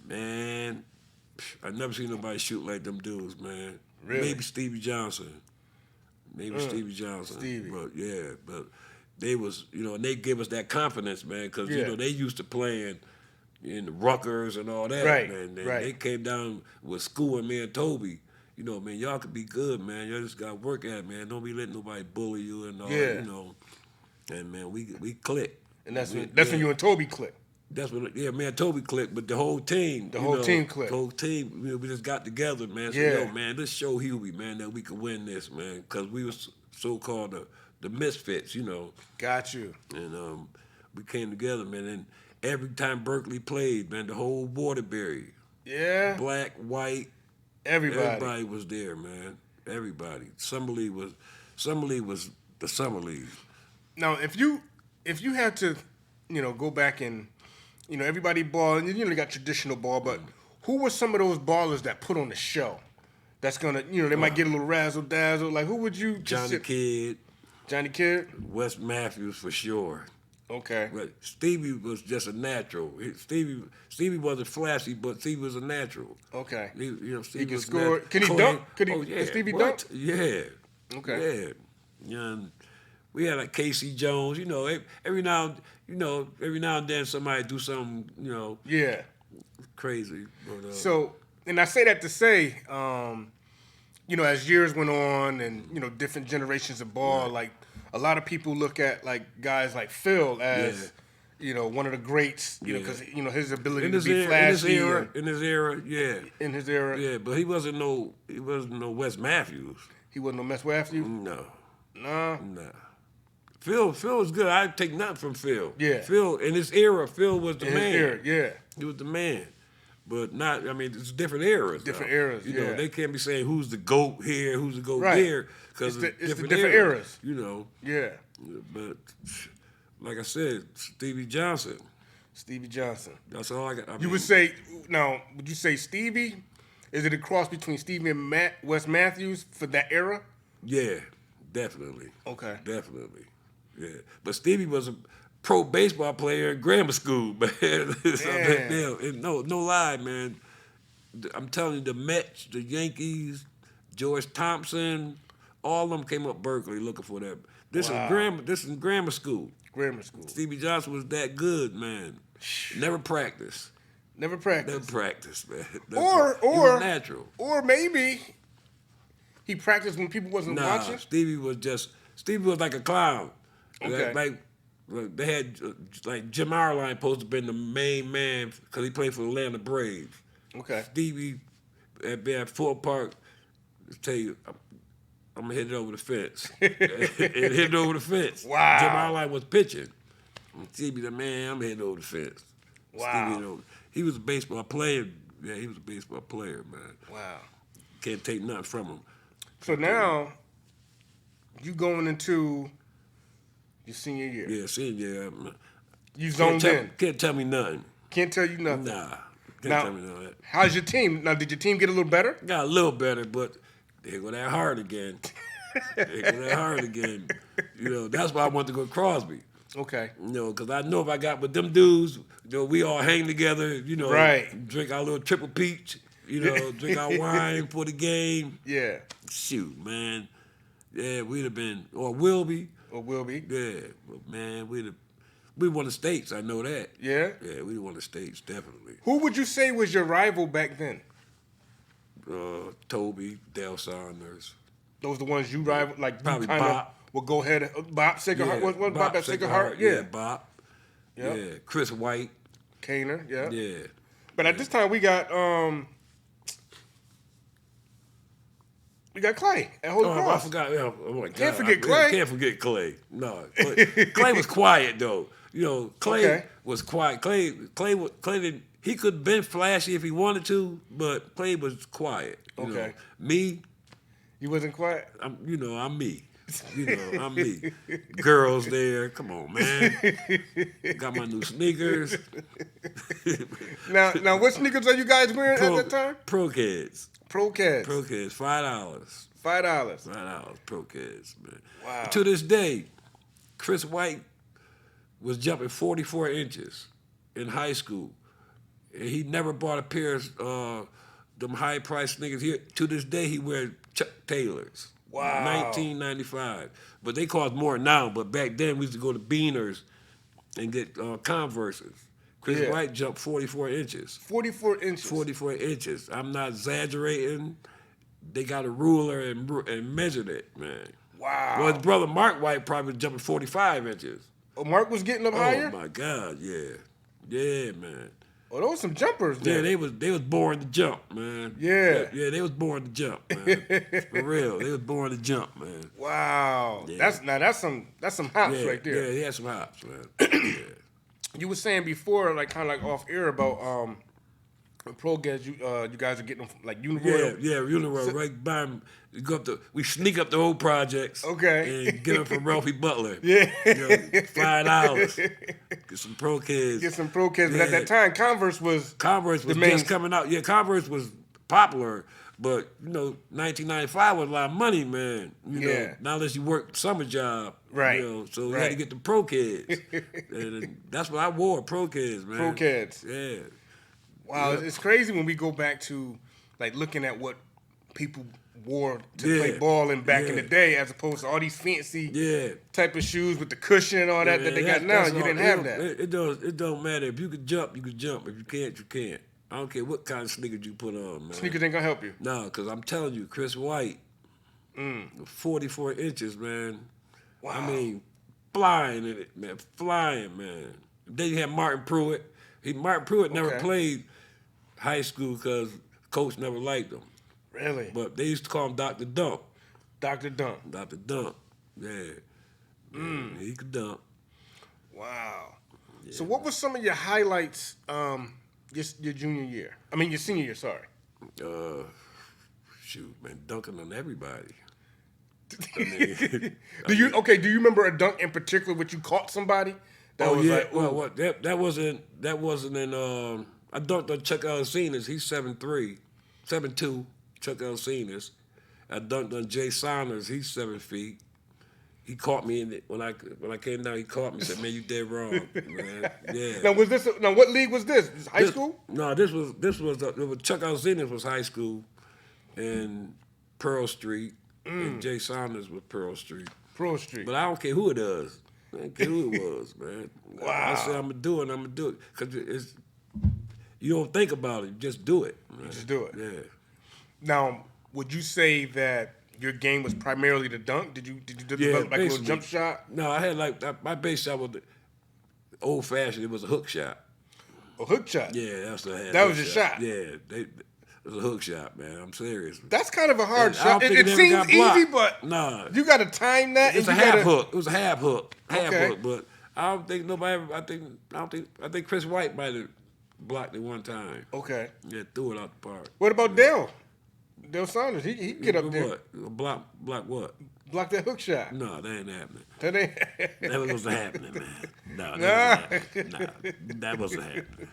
Speaker 3: Man, I never seen nobody shoot like them dudes, man.
Speaker 2: Really?
Speaker 3: Maybe Stevie Johnson. Stevie Johnson.
Speaker 2: Stevie.
Speaker 3: But they was, and they give us that confidence, man, because, they used to playing in the Rutgers and all that,
Speaker 2: Right,
Speaker 3: man. And
Speaker 2: right.
Speaker 3: they came down with school and me and Toby. Man, y'all could be good, man. Y'all just got to work at it, man. Don't be letting nobody bully you and all that, And, man, we click.
Speaker 2: And that's when you and Toby click.
Speaker 3: That's when, me and Toby clicked, but the whole team.
Speaker 2: The whole team clicked.
Speaker 3: The whole team, we just got together, man. So, man, let's show Huey, man, that we could win this, man, because we was so-called the misfits,
Speaker 2: Got you.
Speaker 3: And we came together, man, and every time Berkeley played, man, the whole Waterbury, black, white, everybody was there, man. Everybody. Summer League was the Summer League.
Speaker 2: Now, if you had to, go back and, everybody ball, and you got traditional ball, but who were some of those ballers that put on the show? That's gonna, they might get a little razzle dazzle. Like, who would you?
Speaker 3: Johnny Kidd, Wes Matthews for sure.
Speaker 2: Okay.
Speaker 3: But Stevie was just a natural. Stevie wasn't flashy, but Stevie was a natural.
Speaker 2: Okay.
Speaker 3: Stevie
Speaker 2: he can
Speaker 3: was
Speaker 2: score. Can he dunk? Can Stevie dunk?
Speaker 3: Yeah.
Speaker 2: Okay.
Speaker 3: Yeah. And we had like Casey Jones. Every now and then somebody do something.
Speaker 2: Yeah.
Speaker 3: Crazy. But,
Speaker 2: so, and I say that to say, as years went on and different generations of ball, like a lot of people look at like guys like Phil as one of the greats, because his ability to be flashy.
Speaker 3: In his era, yeah.
Speaker 2: In his era,
Speaker 3: yeah. But he wasn't no Wes Matthews.
Speaker 2: He wasn't no Wes Matthews.
Speaker 3: No.
Speaker 2: Nah.
Speaker 3: Phil was good. I take nothing from Phil.
Speaker 2: Yeah.
Speaker 3: Phil in his era, Phil was the man.
Speaker 2: His era, yeah.
Speaker 3: He was the man. But not. I mean, it's different eras.
Speaker 2: Different eras.
Speaker 3: They can't be saying who's the GOAT here, who's the GOAT there, because
Speaker 2: it's the different eras.
Speaker 3: Yeah. But like I said, Stevie Johnson. That's all I got.
Speaker 2: Would you say Stevie? Is it a cross between Stevie and Wes Matthews for that era?
Speaker 3: Yeah, definitely.
Speaker 2: Okay.
Speaker 3: Definitely. Yeah. But Stevie was a pro baseball player in grammar school, man. No lie, man. I'm telling you, the Mets, the Yankees, George Thompson, all of them came up Berkeley looking for that. This is grammar school.
Speaker 2: Grammar school.
Speaker 3: Stevie Johnson was that good, man. Never practiced.
Speaker 2: Never practiced.
Speaker 3: Never practiced, man. He
Speaker 2: Or
Speaker 3: was natural.
Speaker 2: Or maybe he practiced when people wasn't watching.
Speaker 3: Stevie was like a clown.
Speaker 2: Okay.
Speaker 3: Like they had like Jim Ireline supposed to have been the main man because he played for the Atlanta Braves.
Speaker 2: Okay.
Speaker 3: Stevie at Fort Park, tell you, I'm gonna hit it over the fence. and hit it over the fence.
Speaker 2: Wow.
Speaker 3: Jim Ireline was pitching. And Stevie the man, I'm hitting over the fence.
Speaker 2: Wow.
Speaker 3: Stevie, he was a baseball player. Yeah, he was a baseball player, man.
Speaker 2: Wow.
Speaker 3: Can't take nothing from him.
Speaker 2: So now you going into your senior year.
Speaker 3: Yeah, senior year.
Speaker 2: You zoned in.
Speaker 3: Can't tell me nothing.
Speaker 2: Can't tell you nothing.
Speaker 3: Nah.
Speaker 2: Now,
Speaker 3: tell me none of that.
Speaker 2: How's your team? Now, did your team get a little better?
Speaker 3: Got a little better, but they go that hard again. That's why I want to go Crosby.
Speaker 2: Okay.
Speaker 3: Because I know if I got with them dudes, we all hang together,
Speaker 2: right.
Speaker 3: Drink our little triple peach, drink our wine for the game.
Speaker 2: Yeah.
Speaker 3: Shoot, man. Yeah, we'd have been, or will be.
Speaker 2: Yeah,
Speaker 3: but man, we won the states, I know that.
Speaker 2: Yeah?
Speaker 3: Yeah, we won the states, definitely.
Speaker 2: Who would you say was your rival back then?
Speaker 3: Toby, Dale Saunders.
Speaker 2: Those the ones you rival, like
Speaker 3: probably
Speaker 2: you kind of will go ahead. Bob Sacred Heart. What Bob at Sacred Heart? Yeah.
Speaker 3: Bob.
Speaker 2: Yep.
Speaker 3: Yeah, Chris White.
Speaker 2: Kaner, yeah.
Speaker 3: Yeah.
Speaker 2: But at this time we got Clay at Holy Cross.
Speaker 3: I forgot. Oh my God.
Speaker 2: Can't forget Clay.
Speaker 3: Can't forget Clay. No, Clay was quiet though. Clay was quiet. Clay didn't. He could have been flashy if he wanted to, but Clay was quiet.
Speaker 2: Okay.
Speaker 3: Me.
Speaker 2: You wasn't quiet?
Speaker 3: I'm me. I'm me. Girls there. Come on, man. Got my new sneakers.
Speaker 2: Now, what sneakers are you guys wearing at that time?
Speaker 3: Pro Kids.
Speaker 2: $5.
Speaker 3: $5. Pro Kids, man.
Speaker 2: Wow.
Speaker 3: To this day, Chris White was jumping 44 inches in high school. And he never bought a pair of them high-priced sneakers. To this day, he wears Chuck Taylors.
Speaker 2: Wow.
Speaker 3: 1995. But they cost more now. But back then, we used to go to Beaners and get Converses. Chris White jumped 44 inches.
Speaker 2: 44 inches.
Speaker 3: 44 inches. I'm not exaggerating. They got a ruler and measured it, man.
Speaker 2: Wow.
Speaker 3: Well, his brother Mark White probably was jumping 45 inches.
Speaker 2: Oh, Mark was getting up higher?
Speaker 3: Oh, my God, yeah. Yeah, man.
Speaker 2: Oh, those some jumpers then.
Speaker 3: Yeah, they was born to jump, man.
Speaker 2: Yeah.
Speaker 3: Yeah, they was born to jump, man. For real. They was born to jump, man.
Speaker 2: Wow.
Speaker 3: Yeah.
Speaker 2: That's some hops
Speaker 3: Yeah,
Speaker 2: right there.
Speaker 3: Yeah, he had some hops, man. Yeah.
Speaker 2: You were saying before, like kind of like off air about pro guys. You guys are getting them from, like Uniroyal.
Speaker 3: Yeah, Uniroyal, right by him. We sneak up the old projects.
Speaker 2: Okay.
Speaker 3: And get them from Ralphie Butler.
Speaker 2: Yeah.
Speaker 3: You know, $5. Get some pro kids.
Speaker 2: Get some pro kids. But
Speaker 3: Yeah.
Speaker 2: at that time, Converse was
Speaker 3: the main, just coming out. Yeah, Converse was popular, but 1995 was a lot of money, man. You know, not unless you worked summer job.
Speaker 2: Right.
Speaker 3: So you had to get the pro kids. And that's what I wore, pro kids, man.
Speaker 2: Pro kids.
Speaker 3: Yeah.
Speaker 2: Wow,
Speaker 3: Yeah.
Speaker 2: it's crazy when we go back to like looking at what people wore to play
Speaker 3: Yeah.
Speaker 2: ball in back in
Speaker 3: Yeah.
Speaker 2: the day, as opposed to all these fancy
Speaker 3: Yeah.
Speaker 2: type of shoes with the cushion and all that they got now. You didn't have that.
Speaker 3: It don't matter. If you could jump, you could jump. If you can't, you can't. I don't care what kind of sneakers you put on, man.
Speaker 2: Sneakers ain't gonna help you.
Speaker 3: No, because I'm telling you, Chris White, 44 inches, man.
Speaker 2: Wow.
Speaker 3: I mean, flying in it, man. Flying, man. Then you had Martin Pruitt. Martin Pruitt never
Speaker 2: Okay.
Speaker 3: played high school because coach never liked him.
Speaker 2: Really?
Speaker 3: But they used to call him Dr. Dunk.
Speaker 2: Dr. Dunk.
Speaker 3: Dr. Dunk. Yeah. He could dunk.
Speaker 2: Wow. So what were some of your highlights your junior year? I mean your senior year, sorry.
Speaker 3: Shoot, man, dunking on everybody. I mean,
Speaker 2: Do you remember a dunk in particular which you caught somebody? That was like,
Speaker 3: well, what that wasn't in I dunked on Chuck Alcinas. He's 7'3", 7'2", Chuck Alcinas. I dunked on Jay Saunders. He's 7 feet. He caught me in it when I came down. He caught me and said, "Man, you dead wrong, man." Yeah.
Speaker 2: Now what league was this? High school?
Speaker 3: No, this was Chuck Alcinas was high school, and Pearl Street, and Jay Saunders was Pearl Street.
Speaker 2: Pearl Street.
Speaker 3: But I don't care who it is. I don't care who it was, man.
Speaker 2: Wow.
Speaker 3: I said I'm gonna do it because you don't think about it, you just do it. Man.
Speaker 2: Just do it.
Speaker 3: Yeah.
Speaker 2: Now, would you say that your game was primarily the dunk? Did you develop like a little jump shot?
Speaker 3: No, I had my base shot was old fashioned. It was a hook shot.
Speaker 2: A hook shot?
Speaker 3: Yeah, that's what I had.
Speaker 2: That was your shot?
Speaker 3: Yeah, it was a hook shot, man. I'm serious.
Speaker 2: That's kind of a hard
Speaker 3: I don't
Speaker 2: shot.
Speaker 3: think
Speaker 2: It
Speaker 3: ever
Speaker 2: seems
Speaker 3: got
Speaker 2: easy,
Speaker 3: blocked.
Speaker 2: but
Speaker 3: Nah.
Speaker 2: you got to time that.
Speaker 3: It's a
Speaker 2: and
Speaker 3: half
Speaker 2: you gotta,
Speaker 3: hook. It was a half hook.
Speaker 2: Okay.
Speaker 3: Hook, but I don't think nobody. I think Chris White might have blocked it one time.
Speaker 2: Okay.
Speaker 3: Yeah, threw it out the park.
Speaker 2: What about Dale? Dale Saunders, he can get up there.
Speaker 3: What? Block what?
Speaker 2: Block that hook shot.
Speaker 3: No, that ain't happening.
Speaker 2: That ain't.
Speaker 3: That wasn't happening, man. No, that wasn't happening.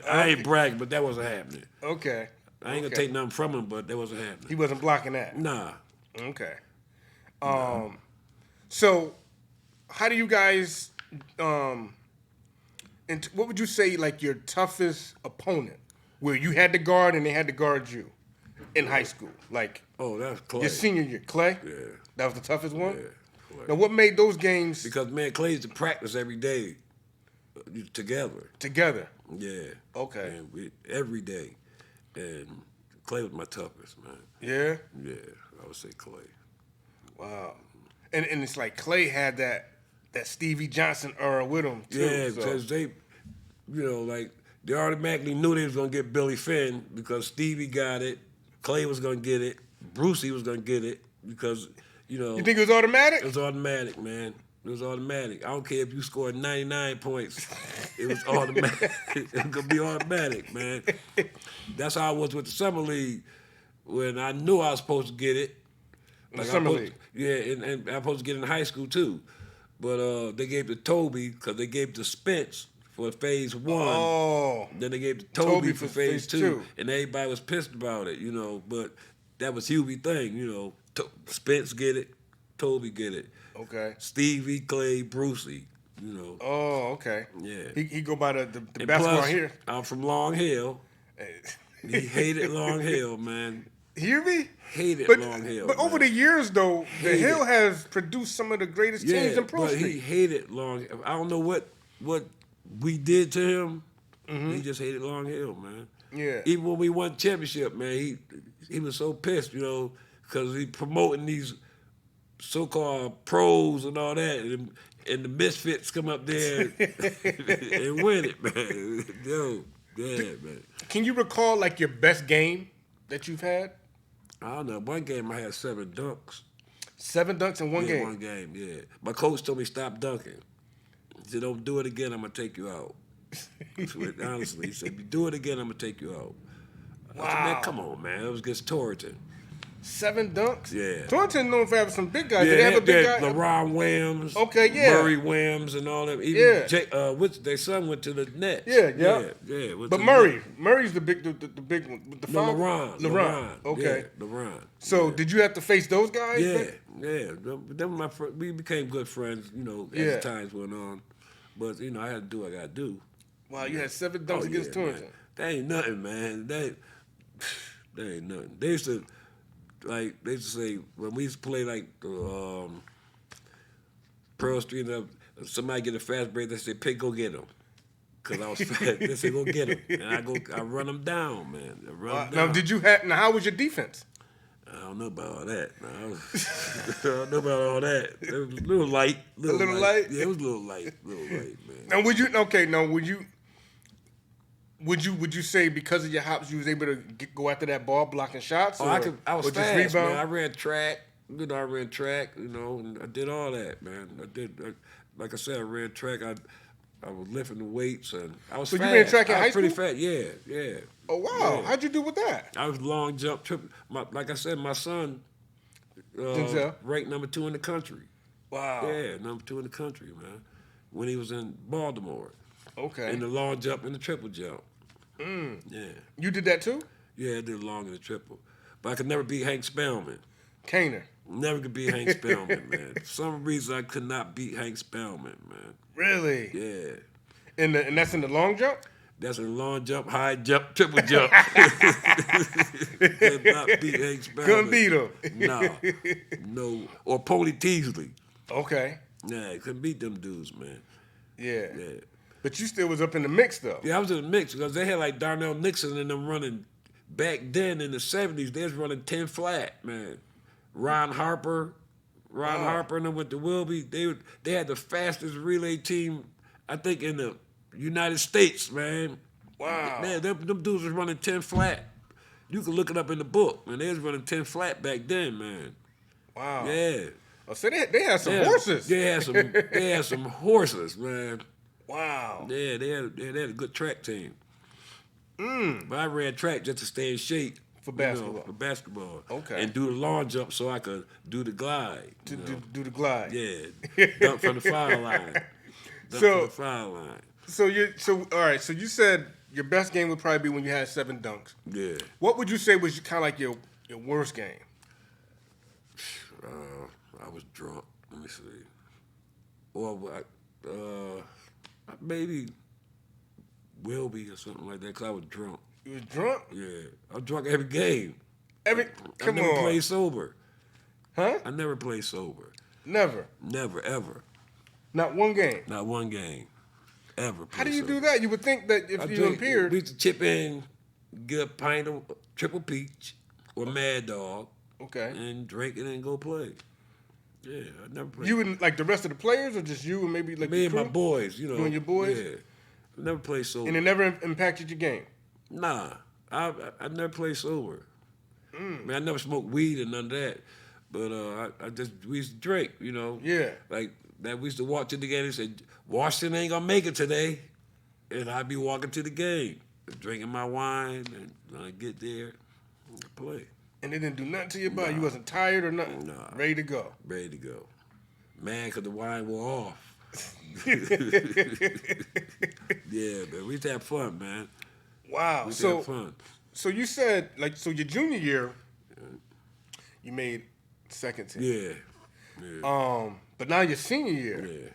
Speaker 3: I ain't bragging, but that wasn't happening.
Speaker 2: Okay.
Speaker 3: I ain't gonna take nothing from him, but that wasn't
Speaker 2: He
Speaker 3: happening.
Speaker 2: wasn't blocking that.
Speaker 3: Nah.
Speaker 2: Okay. So how do you guys and what would you say like your toughest opponent where you had to guard and they had to guard you in high school? Like
Speaker 3: Oh, that's Clay.
Speaker 2: your senior year, Clay?
Speaker 3: Yeah.
Speaker 2: That was the toughest one?
Speaker 3: Yeah. Clay.
Speaker 2: Now what made those games
Speaker 3: Because man, Clay used to practice every day together.
Speaker 2: together?
Speaker 3: Yeah.
Speaker 2: Okay.
Speaker 3: And every day. And Clay was my toughest, man.
Speaker 2: Yeah?
Speaker 3: Yeah, I would say Clay.
Speaker 2: Wow. And it's like Clay had that Stevie Johnson era with him too.
Speaker 3: Yeah,
Speaker 2: so.
Speaker 3: because they, like they automatically knew they was gonna get Billy Finn because Stevie got it, Clay was gonna get it, Brucey was gonna get it because
Speaker 2: You think it was automatic?
Speaker 3: it was automatic, man. It was automatic. I don't care if you scored 99 points. It was automatic. It was gonna be automatic, man. That's how I was with the summer league when I knew I was supposed to get it.
Speaker 2: The summer league.
Speaker 3: Yeah, and I'm supposed to get it in high school too. But they gave it to Toby because they gave it to Spence for phase 1.
Speaker 2: Oh.
Speaker 3: Then they gave it to Toby for
Speaker 2: phase
Speaker 3: phase 2.
Speaker 2: two.
Speaker 3: And everybody was pissed about it, But that was Hubie's thing, Spence get it, Toby get it.
Speaker 2: Okay.
Speaker 3: Stevie, Clay, Brucey. You know.
Speaker 2: Oh, okay.
Speaker 3: Yeah.
Speaker 2: He go by the
Speaker 3: And
Speaker 2: basketball
Speaker 3: plus,
Speaker 2: here.
Speaker 3: I'm from Long Hill. He hated Long Hill, man.
Speaker 2: Hear me?
Speaker 3: Hated
Speaker 2: But,
Speaker 3: Long Hill.
Speaker 2: but over
Speaker 3: man.
Speaker 2: the years, though, the
Speaker 3: Hated.
Speaker 2: Hill has produced some of the greatest teams in Pro
Speaker 3: but
Speaker 2: Street.
Speaker 3: he hated Long Hill. I don't know what we did to him. He just hated Long Hill, man.
Speaker 2: Yeah.
Speaker 3: Even when we won championship, man, he was so pissed, you know, because he promoting these so-called pros and all that, and the misfits come up there and win it, man. Yo, yeah, man.
Speaker 2: Can you recall, like, your best game that you've had?
Speaker 3: I don't know. One game I had 7 dunks.
Speaker 2: 7 dunks in one
Speaker 3: Yeah,
Speaker 2: game?
Speaker 3: one game, yeah. My coach told me stop dunking. He said, don't do it again, I'm going to take you out. Honestly, he said, if you do it again, I'm going to take you out. I said, man, come on, man. It was against Torrington.
Speaker 2: 7 dunks?
Speaker 3: Yeah.
Speaker 2: Torrington known for having some big guys.
Speaker 3: Yeah,
Speaker 2: Did they have a big guy?
Speaker 3: LaRon Williams.
Speaker 2: Okay, yeah.
Speaker 3: Murray Williams and all them. Even
Speaker 2: Yeah.
Speaker 3: their son went to the Nets.
Speaker 2: Yeah.
Speaker 3: went
Speaker 2: But
Speaker 3: to
Speaker 2: Murray's the big one. With the
Speaker 3: No,
Speaker 2: father?
Speaker 3: LaRon.
Speaker 2: Okay.
Speaker 3: Yeah, LaRon.
Speaker 2: So did you have to face those guys?
Speaker 3: Yeah. Them we became good friends, you know, as times went on. But, you know, I had to do what I got to do.
Speaker 2: Wow, you had 7 dunks against Torrington.
Speaker 3: Man. That ain't nothing, man. That ain't nothing. They used to say, when we used to play, like, Pearl Street, somebody get a fast break, they say, Pick, go get him. Because I was fat. They say, go get him. And I run them down, man. I run them down.
Speaker 2: Now, how was your defense?
Speaker 3: I don't know about all that. I don't know about all that. It was a little light.
Speaker 2: A little light?
Speaker 3: Yeah, it was a little light, man.
Speaker 2: Now, would you say because of your hops you was able to go after that ball blocking shots?
Speaker 3: Oh, I was
Speaker 2: or just
Speaker 3: fast,
Speaker 2: rebound?
Speaker 3: man. I ran track. You know, and I did all that, man. Like I said, I ran track. I was lifting the weights, and I was
Speaker 2: So
Speaker 3: fast.
Speaker 2: you ran track in
Speaker 3: I was
Speaker 2: high
Speaker 3: pretty
Speaker 2: school?
Speaker 3: fast, yeah.
Speaker 2: Oh, wow.
Speaker 3: Yeah.
Speaker 2: How'd you do with that?
Speaker 3: I was long jump, triple. Like I said, my son
Speaker 2: Denzel?
Speaker 3: ranked number 2 in the country.
Speaker 2: Wow.
Speaker 3: Yeah, number 2 in the country, man. When he was in Baltimore.
Speaker 2: Okay.
Speaker 3: In the long jump and the triple jump. Yeah.
Speaker 2: You did that too?
Speaker 3: Yeah, I did long and the triple. But I could never beat Hank Spellman.
Speaker 2: Kaner.
Speaker 3: Never could beat Hank Spellman, man. For some reason, I could not beat Hank Spellman, man.
Speaker 2: Really?
Speaker 3: Yeah.
Speaker 2: And that's in the long jump?
Speaker 3: That's a long jump, high jump, triple jump. Could not beat Hank Spellman.
Speaker 2: Couldn't beat him.
Speaker 3: No. Or Pony Teasley.
Speaker 2: Okay.
Speaker 3: Yeah, couldn't beat them dudes, man.
Speaker 2: Yeah.
Speaker 3: Yeah.
Speaker 2: But you still was up in the mix though.
Speaker 3: Yeah, I was in the mix because they had like Darnell Nixon and them running back then in the 70s. They was running 10 flat, man. Ron Harper and them with the Wilby. They had the fastest relay team, I think, in the United States, man.
Speaker 2: Wow.
Speaker 3: Man, them dudes was running 10 flat. You can look it up in the book, man. They was running 10 flat back then, man.
Speaker 2: Wow.
Speaker 3: Yeah.
Speaker 2: Oh, so they had some horses.
Speaker 3: They had some horses, man.
Speaker 2: Wow.
Speaker 3: Yeah, they had a good track team. But I ran track just to stay in shape.
Speaker 2: For basketball.
Speaker 3: For basketball.
Speaker 2: Okay.
Speaker 3: And do the long jump so I could do the glide.
Speaker 2: Do the glide.
Speaker 3: Yeah. Dunk from the foul line. From the foul line.
Speaker 2: So all right, so you said your best game would probably be when you had 7 dunks.
Speaker 3: Yeah.
Speaker 2: What would you say was kind of like your worst game?
Speaker 3: I was drunk. Let me see. Or maybe Wilby or something like that, because I was drunk.
Speaker 2: You was drunk?
Speaker 3: Yeah. I was drunk every game.
Speaker 2: Come
Speaker 3: I never
Speaker 2: on.
Speaker 3: played sober.
Speaker 2: Huh?
Speaker 3: I never played sober.
Speaker 2: Never.
Speaker 3: Never, ever.
Speaker 2: Not one game.
Speaker 3: Not one game. Ever.
Speaker 2: How do you do that? You would think that if you appeared.
Speaker 3: We used to chip in, get a pint of Triple Peach or Mad Dog.
Speaker 2: Okay.
Speaker 3: And drink it and go play. Yeah, I never played.
Speaker 2: You and like the rest of the players, or just you and maybe like
Speaker 3: Me
Speaker 2: the
Speaker 3: and
Speaker 2: crew?
Speaker 3: my boys, you know.
Speaker 2: You and your boys?
Speaker 3: Yeah. I never played sober.
Speaker 2: And it never impacted your game.
Speaker 3: Nah, I never played sober. Man, I never smoked weed and none of that. But we used to drink, you know.
Speaker 2: Yeah.
Speaker 3: Like that, we used to walk to the game and say, Washington ain't gonna make it today. And I'd be walking to the game, drinking my wine, and when I get there, I play.
Speaker 2: And it didn't do nothing to your body? You wasn't tired or nothing?
Speaker 3: Nah.
Speaker 2: Ready to go?
Speaker 3: Ready to go. Man, because the wine wore off. Yeah, man, we used to have fun, man.
Speaker 2: Wow.
Speaker 3: We used to have fun.
Speaker 2: So you said, like, so your junior year, you made second team.
Speaker 3: Yeah.
Speaker 2: But now your senior year,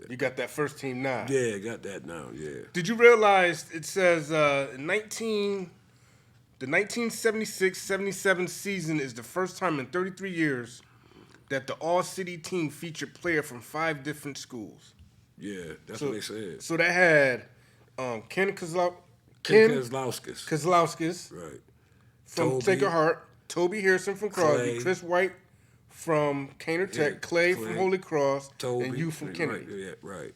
Speaker 2: You got that first team nod.
Speaker 3: Yeah, got that now. Yeah.
Speaker 2: Did you realize it says the 1976-77 season is the first time in 33 years that the all-city team featured players from 5 different schools.
Speaker 3: Yeah, that's what they said.
Speaker 2: So that had Ken Kozlowskis
Speaker 3: Right.
Speaker 2: from
Speaker 3: Toby.
Speaker 2: Sacred Heart, Toby Harrison from Crosby,
Speaker 3: Clay.
Speaker 2: Chris White from Caner Tech, Clay from Holy Cross,
Speaker 3: Toby,
Speaker 2: and you from Kennedy.
Speaker 3: Right, yeah, right.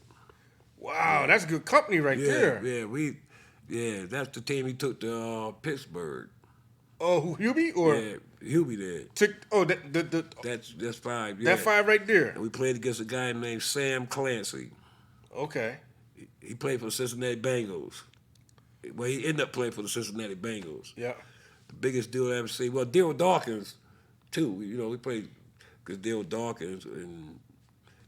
Speaker 2: Wow, that's good company right there.
Speaker 3: Yeah, that's the team he took to Pittsburgh.
Speaker 2: Oh, who, Hubie or
Speaker 3: Yeah, Hubie did.
Speaker 2: took? Oh,
Speaker 3: That's 5. Yeah.
Speaker 2: that 5 right there.
Speaker 3: And we played against a guy named Sam Clancy.
Speaker 2: Okay.
Speaker 3: He played for the Cincinnati Bengals. Well, he ended up playing for the Cincinnati Bengals.
Speaker 2: Yeah.
Speaker 3: The biggest dude I ever seen. Well, Daryl Dawkins, too. You know, we played because Daryl Dawkins and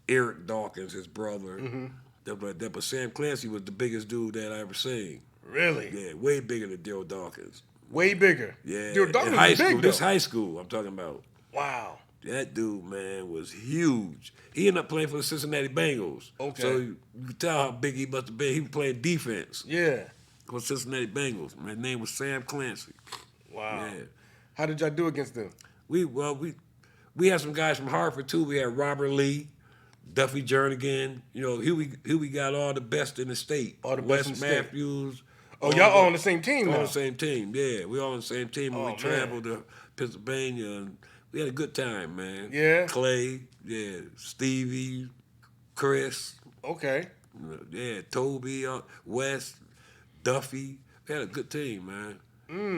Speaker 3: Eric Dawkins, his brother. But Sam Clancy was the biggest dude that I ever seen.
Speaker 2: Really?
Speaker 3: Yeah, way bigger than Daryl Dawkins.
Speaker 2: Way bigger.
Speaker 3: Yeah.
Speaker 2: Dude, Dawkins
Speaker 3: in high
Speaker 2: was
Speaker 3: school,
Speaker 2: big
Speaker 3: this
Speaker 2: though.
Speaker 3: high school I'm talking about.
Speaker 2: Wow.
Speaker 3: That dude, man, was huge. He ended up playing for the Cincinnati Bengals.
Speaker 2: Okay.
Speaker 3: So you can tell how big he must have been. He was playing defense
Speaker 2: Yeah.
Speaker 3: for Cincinnati Bengals. My name was Sam Clancy.
Speaker 2: Wow.
Speaker 3: Yeah.
Speaker 2: How did y'all do against them?
Speaker 3: We had some guys from Hartford too. We had Robert Lee, Duffy Jernigan. You know, Huey got all the best in the state.
Speaker 2: All the
Speaker 3: Wes
Speaker 2: best in the state.
Speaker 3: Matthews.
Speaker 2: Oh, y'all all on the same team
Speaker 3: All
Speaker 2: now?
Speaker 3: on the same team, yeah. We all on the same team when
Speaker 2: Oh,
Speaker 3: we
Speaker 2: man.
Speaker 3: traveled to Pennsylvania. And we had a good time, man.
Speaker 2: Yeah?
Speaker 3: Clay, yeah. Stevie, Chris,
Speaker 2: Okay.
Speaker 3: yeah. Toby, Wes, Duffy. We had a good team, man.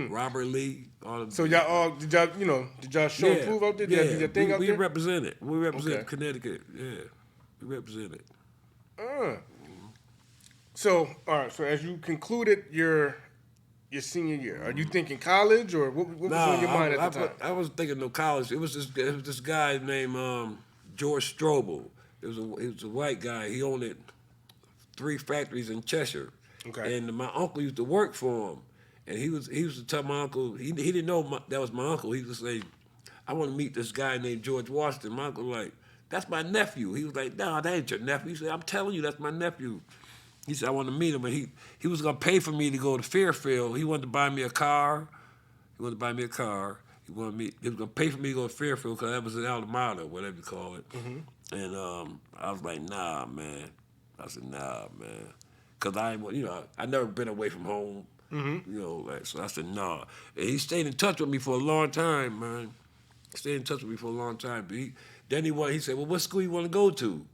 Speaker 3: Robert Lee. All the,
Speaker 2: So y'all all did y'all show and prove out there? Did y'all do your thing out
Speaker 3: we
Speaker 2: there?
Speaker 3: represented. We represented
Speaker 2: Okay.
Speaker 3: Connecticut. Yeah, we represented.
Speaker 2: So all right. So as you concluded your senior year, are you thinking college or what was on your mind at the time?
Speaker 3: I was thinking no college. It was this guy named George Strobel. He was a white guy. He owned 3 factories in Cheshire.
Speaker 2: Okay.
Speaker 3: And my uncle used to work for him. And he used to tell my uncle, he didn't know that was my uncle. He used to say, I want to meet this guy named George Washington. My uncle like, that's my nephew. He was like, no, that ain't your nephew. He said, I'm telling you, that's my nephew. He said, I want to meet him. And he was going to pay for me to go to Fairfield. He wanted to buy me a car. He was going to pay for me to go to Fairfield because that was in Altamont, whatever you call it. And I was like, nah, man. I said, nah, man. Because I never been away from home. So I said, nah. And he stayed in touch with me for a long time, man. But he said, well, what school you want to go to?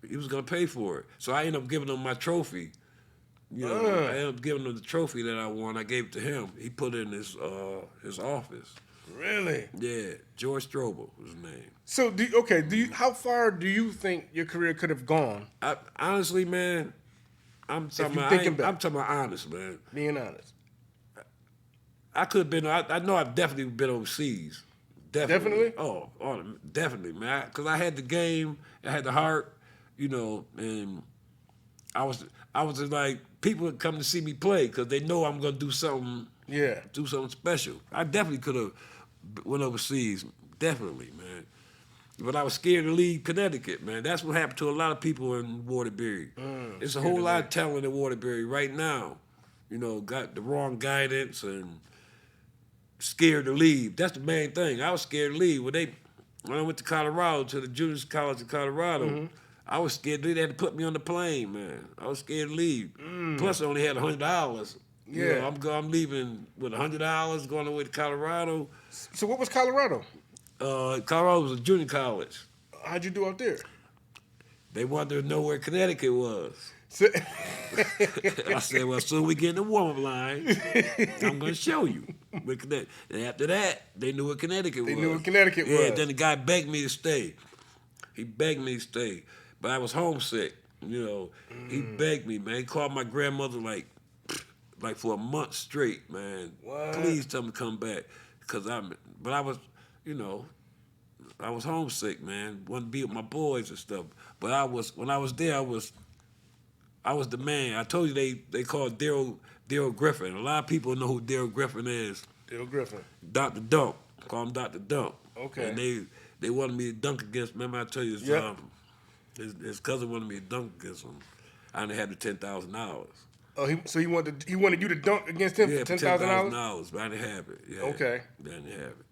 Speaker 3: He was going to pay for it. So I ended up giving him my trophy. I ended up giving him the trophy that I won. I gave it to him. He put it in his office.
Speaker 2: Really?
Speaker 3: Yeah, George Strobel was his name.
Speaker 2: So how far do you think your career could have gone?
Speaker 3: Honestly, man, I'm talking about honest, man.
Speaker 2: Being honest.
Speaker 3: I could have been. I know I've definitely been overseas.
Speaker 2: Definitely?
Speaker 3: Oh, definitely, man. Because I had the game, I had the heart, and I was just like, people would come to see me play because they know I'm gonna do something.
Speaker 2: Yeah.
Speaker 3: Do something special. I definitely could have went overseas. Definitely, man. But I was scared to leave Connecticut, man. That's what happened to a lot of people in Waterbury. It's a whole lot of talent in Waterbury right now. Got the wrong guidance and scared to leave. That's the main thing. I was scared to leave. When I went to Colorado, to the junior college in Colorado, I was scared. They had to put me on the plane, man. I was scared to leave. Plus, I only had $100.
Speaker 2: Yeah.
Speaker 3: I'm leaving with $100, going away to Colorado.
Speaker 2: So what was Colorado?
Speaker 3: Colorado was a junior college.
Speaker 2: How'd you do out there?
Speaker 3: They wanted to know where Connecticut was.
Speaker 2: So,
Speaker 3: I said, well, soon we get in the warm-up line, I'm going to show you. And after that, they knew what Connecticut was.
Speaker 2: They knew what Connecticut was.
Speaker 3: Yeah, then the guy begged me to stay. He begged me to stay. But I was homesick, He begged me, man. He called my grandmother like for a month straight, man.
Speaker 2: What?
Speaker 3: Please tell me to come back. But I was, I was homesick, man. Wanted to be with my boys and stuff. But when I was there, I was the man. I told you they called Daryl Griffin. A lot of people know who Daryl Griffin is.
Speaker 2: Daryl Griffin.
Speaker 3: Dr. Dunk. Call him Dr. Dunk.
Speaker 2: Okay.
Speaker 3: And they wanted me to dunk against. Remember I told you this?
Speaker 2: Yep.
Speaker 3: His cousin wanted me to dunk against him. I only had the $10,000.
Speaker 2: Oh, so he wanted you to dunk against him
Speaker 3: Yeah,
Speaker 2: for $10,000?
Speaker 3: $10,000, but I didn't have it. Yeah.
Speaker 2: Okay.
Speaker 3: I didn't have it.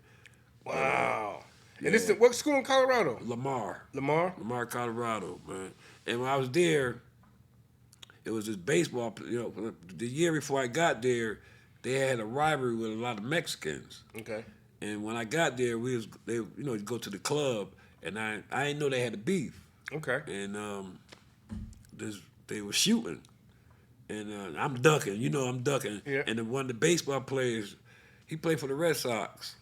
Speaker 2: Wow.
Speaker 3: Yeah.
Speaker 2: And this is what school in Colorado?
Speaker 3: Lamar, Colorado, man. And when I was there, it was this baseball. The year before I got there, they had a rivalry with a lot of Mexicans.
Speaker 2: Okay.
Speaker 3: And when I got there, they go to the club, and I didn't know they had a beef.
Speaker 2: Okay.
Speaker 3: And they were shooting, and I'm ducking. I'm ducking.
Speaker 2: Yeah.
Speaker 3: And then one of the baseball players, he played for the Red Sox.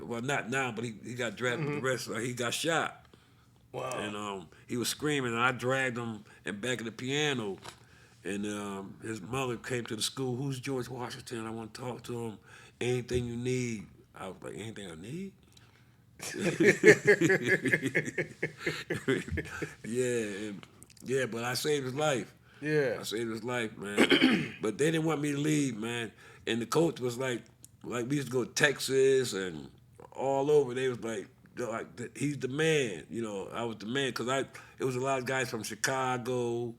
Speaker 3: Well, not now, but he got drafted with the Red Sox. He got shot.
Speaker 2: Wow.
Speaker 3: And he was screaming, and I dragged him in back of the piano. And his mother came to the school. Who's George Washington? I want to talk to him. Anything you need. I was like, anything I need? Yeah, but I saved his life.
Speaker 2: Yeah.
Speaker 3: I saved his life, man. But they didn't want me to leave, man. And the coach was like we used to go to Texas and all over. They was like he's the man. I was the man because it was a lot of guys from Chicago,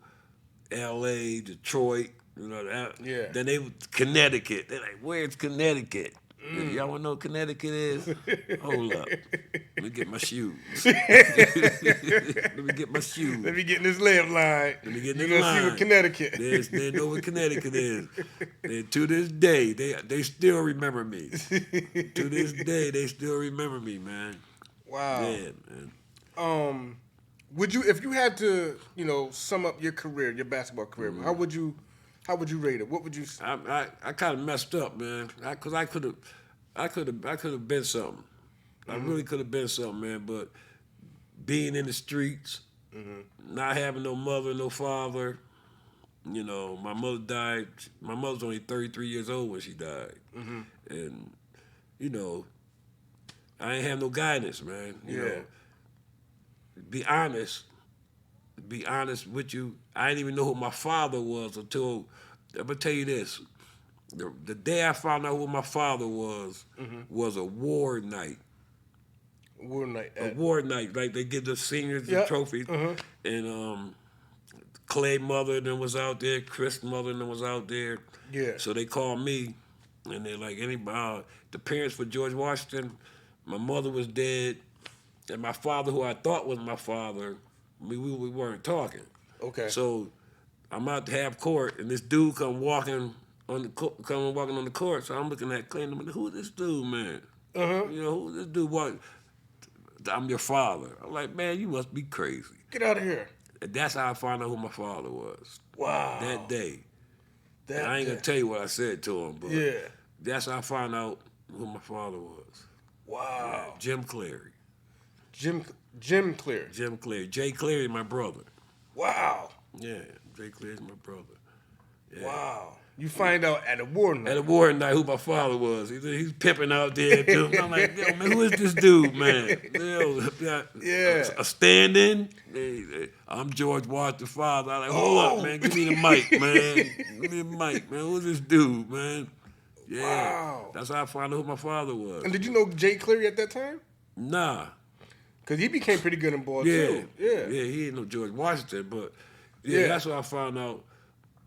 Speaker 3: L.A., Detroit.
Speaker 2: Yeah.
Speaker 3: Then they was Connecticut. They're like, where's Connecticut? Y'all want to know what Connecticut is? Hold up. Let me get my shoes. Let me get my shoes.
Speaker 2: Let me get in this layup line.
Speaker 3: Let me get in
Speaker 2: You're
Speaker 3: this
Speaker 2: going to see what Connecticut.
Speaker 3: They know what Connecticut is. And to this day, they still remember me. To this day, they still remember me, man.
Speaker 2: Wow.
Speaker 3: Yeah, man.
Speaker 2: Would you, if you had to, sum up your career, your basketball career, how would you rate it? What would you say?
Speaker 3: I kind of messed up, man. Because I could have been something. I really could have been something, man. But being in the streets, not having no mother, no father. My mother died. My mother's only 33 years old when she died, and I ain't have no guidance, man. You know, be honest with you. I didn't even know who my father was until, I'm gonna tell you this. The day I found out who my father was a war night.
Speaker 2: War night.
Speaker 3: A war night. Like they give the seniors the trophies. And Clay mother and them was out there, Chris mother and them was out there.
Speaker 2: Yeah.
Speaker 3: So they called me and they're like, anybody, the parents for George Washington, my mother was dead, and my father, who I thought was my father, we weren't talking.
Speaker 2: Okay.
Speaker 3: So I'm out to half court, and this dude come walking on the court. So I'm looking at Clay, and I'm like, who is this dude, man? Who is this dude? What? I'm your father. I'm like, man, you must be crazy.
Speaker 2: Get out of here.
Speaker 3: And that's how I found out who my father was.
Speaker 2: Wow.
Speaker 3: That day. And I ain't gonna tell you what I said to him, but that's how I found out who my father was.
Speaker 2: Wow.
Speaker 3: Yeah, Jim Cleary.
Speaker 2: Jim Cleary.
Speaker 3: Jim Cleary. Jay Cleary, my brother.
Speaker 2: Wow.
Speaker 3: Yeah, Jay Cleary's my brother. Yeah.
Speaker 2: Wow. You find out at a war night.
Speaker 3: At a war night who my father was. He's pimping out there too. I'm like, yo, man, who is this dude, man? A stand-in? I'm George Washington's father. I'm like, hold up, man. Give me the mic, man. Give me the mic, man. Who's this dude, man? Yeah.
Speaker 2: Wow.
Speaker 3: That's how I found out who my father was.
Speaker 2: And did you know Jay Cleary at that time?
Speaker 3: Nah.
Speaker 2: Because he became pretty good in ball, too. Yeah.
Speaker 3: Yeah, he didn't know George Washington, but that's what I found out.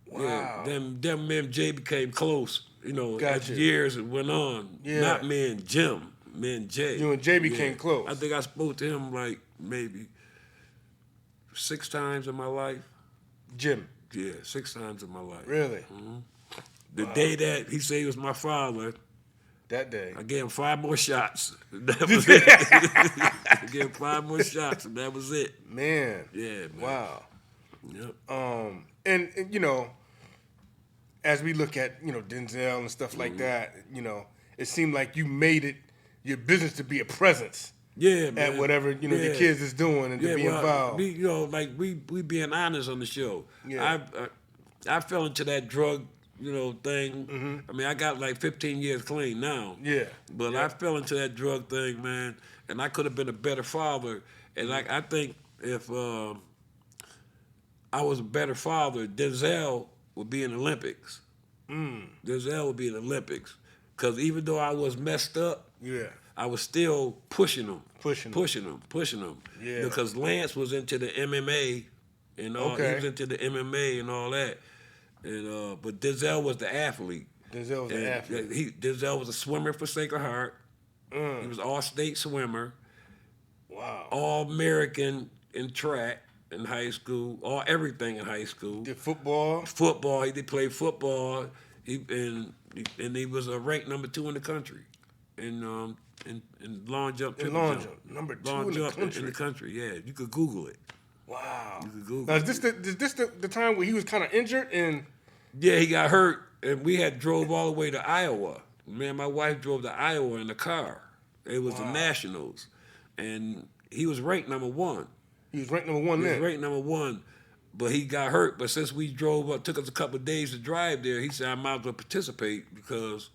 Speaker 2: Wow.
Speaker 3: Yeah, them me and Jay became close,
Speaker 2: Gotcha.
Speaker 3: as years went on.
Speaker 2: Yeah.
Speaker 3: Not me and Jim, me and Jay.
Speaker 2: You and Jay became close.
Speaker 3: I think I spoke to him like maybe 6 times in my life.
Speaker 2: Jim.
Speaker 3: Yeah, 6 times in my life.
Speaker 2: Really?
Speaker 3: Mm-hmm. The day that he said he was my father,
Speaker 2: that day,
Speaker 3: I gave him 5 more shots. That was it. I gave him 5 more shots, and that was it.
Speaker 2: Man.
Speaker 3: Yeah, man.
Speaker 2: Wow.
Speaker 3: Yep.
Speaker 2: And as we look at, Denzel and stuff like that, it seemed like you made it your business to be a presence.
Speaker 3: Yeah, man.
Speaker 2: At whatever, the kids is doing and to be involved.
Speaker 3: We being honest on the show.
Speaker 2: Yeah.
Speaker 3: I fell into that drug, thing. I mean, I got like 15 years clean now.
Speaker 2: Yeah.
Speaker 3: But I fell into that drug thing, man, and I could have been a better father. And I think if I was a better father, Denzel would be in the Olympics. Denzel would be in the Olympics. Because even though I was messed up, I was still pushing him.
Speaker 2: Pushing
Speaker 3: him.
Speaker 2: Yeah.
Speaker 3: Because Lance was into the MMA and all.
Speaker 2: Okay.
Speaker 3: He was into the MMA and all that. And but Denzel was the athlete.
Speaker 2: Denzel was the athlete.
Speaker 3: Denzel was a swimmer for Sacred Heart. He was all-state swimmer.
Speaker 2: Wow.
Speaker 3: All-American in track in high school. Everything in high school.
Speaker 2: Did football.
Speaker 3: Football. He did play football. And he was ranked number 2 in the country. In long jump.
Speaker 2: In long jump. Number 2 in the country.
Speaker 3: In the country, yeah. You could Google it.
Speaker 2: Wow.
Speaker 3: You could Google
Speaker 2: now,
Speaker 3: it.
Speaker 2: is this the time where he was kind of injured and?
Speaker 3: Yeah, he got hurt, and we had drove all the way to Iowa. Me and my wife drove to Iowa in the car. It was the Nationals, and he was ranked number 1.
Speaker 2: He was ranked number 1 then.
Speaker 3: He was ranked number 1, but he got hurt. But since we drove up, took us a couple of days to drive there, he said I might as well participate because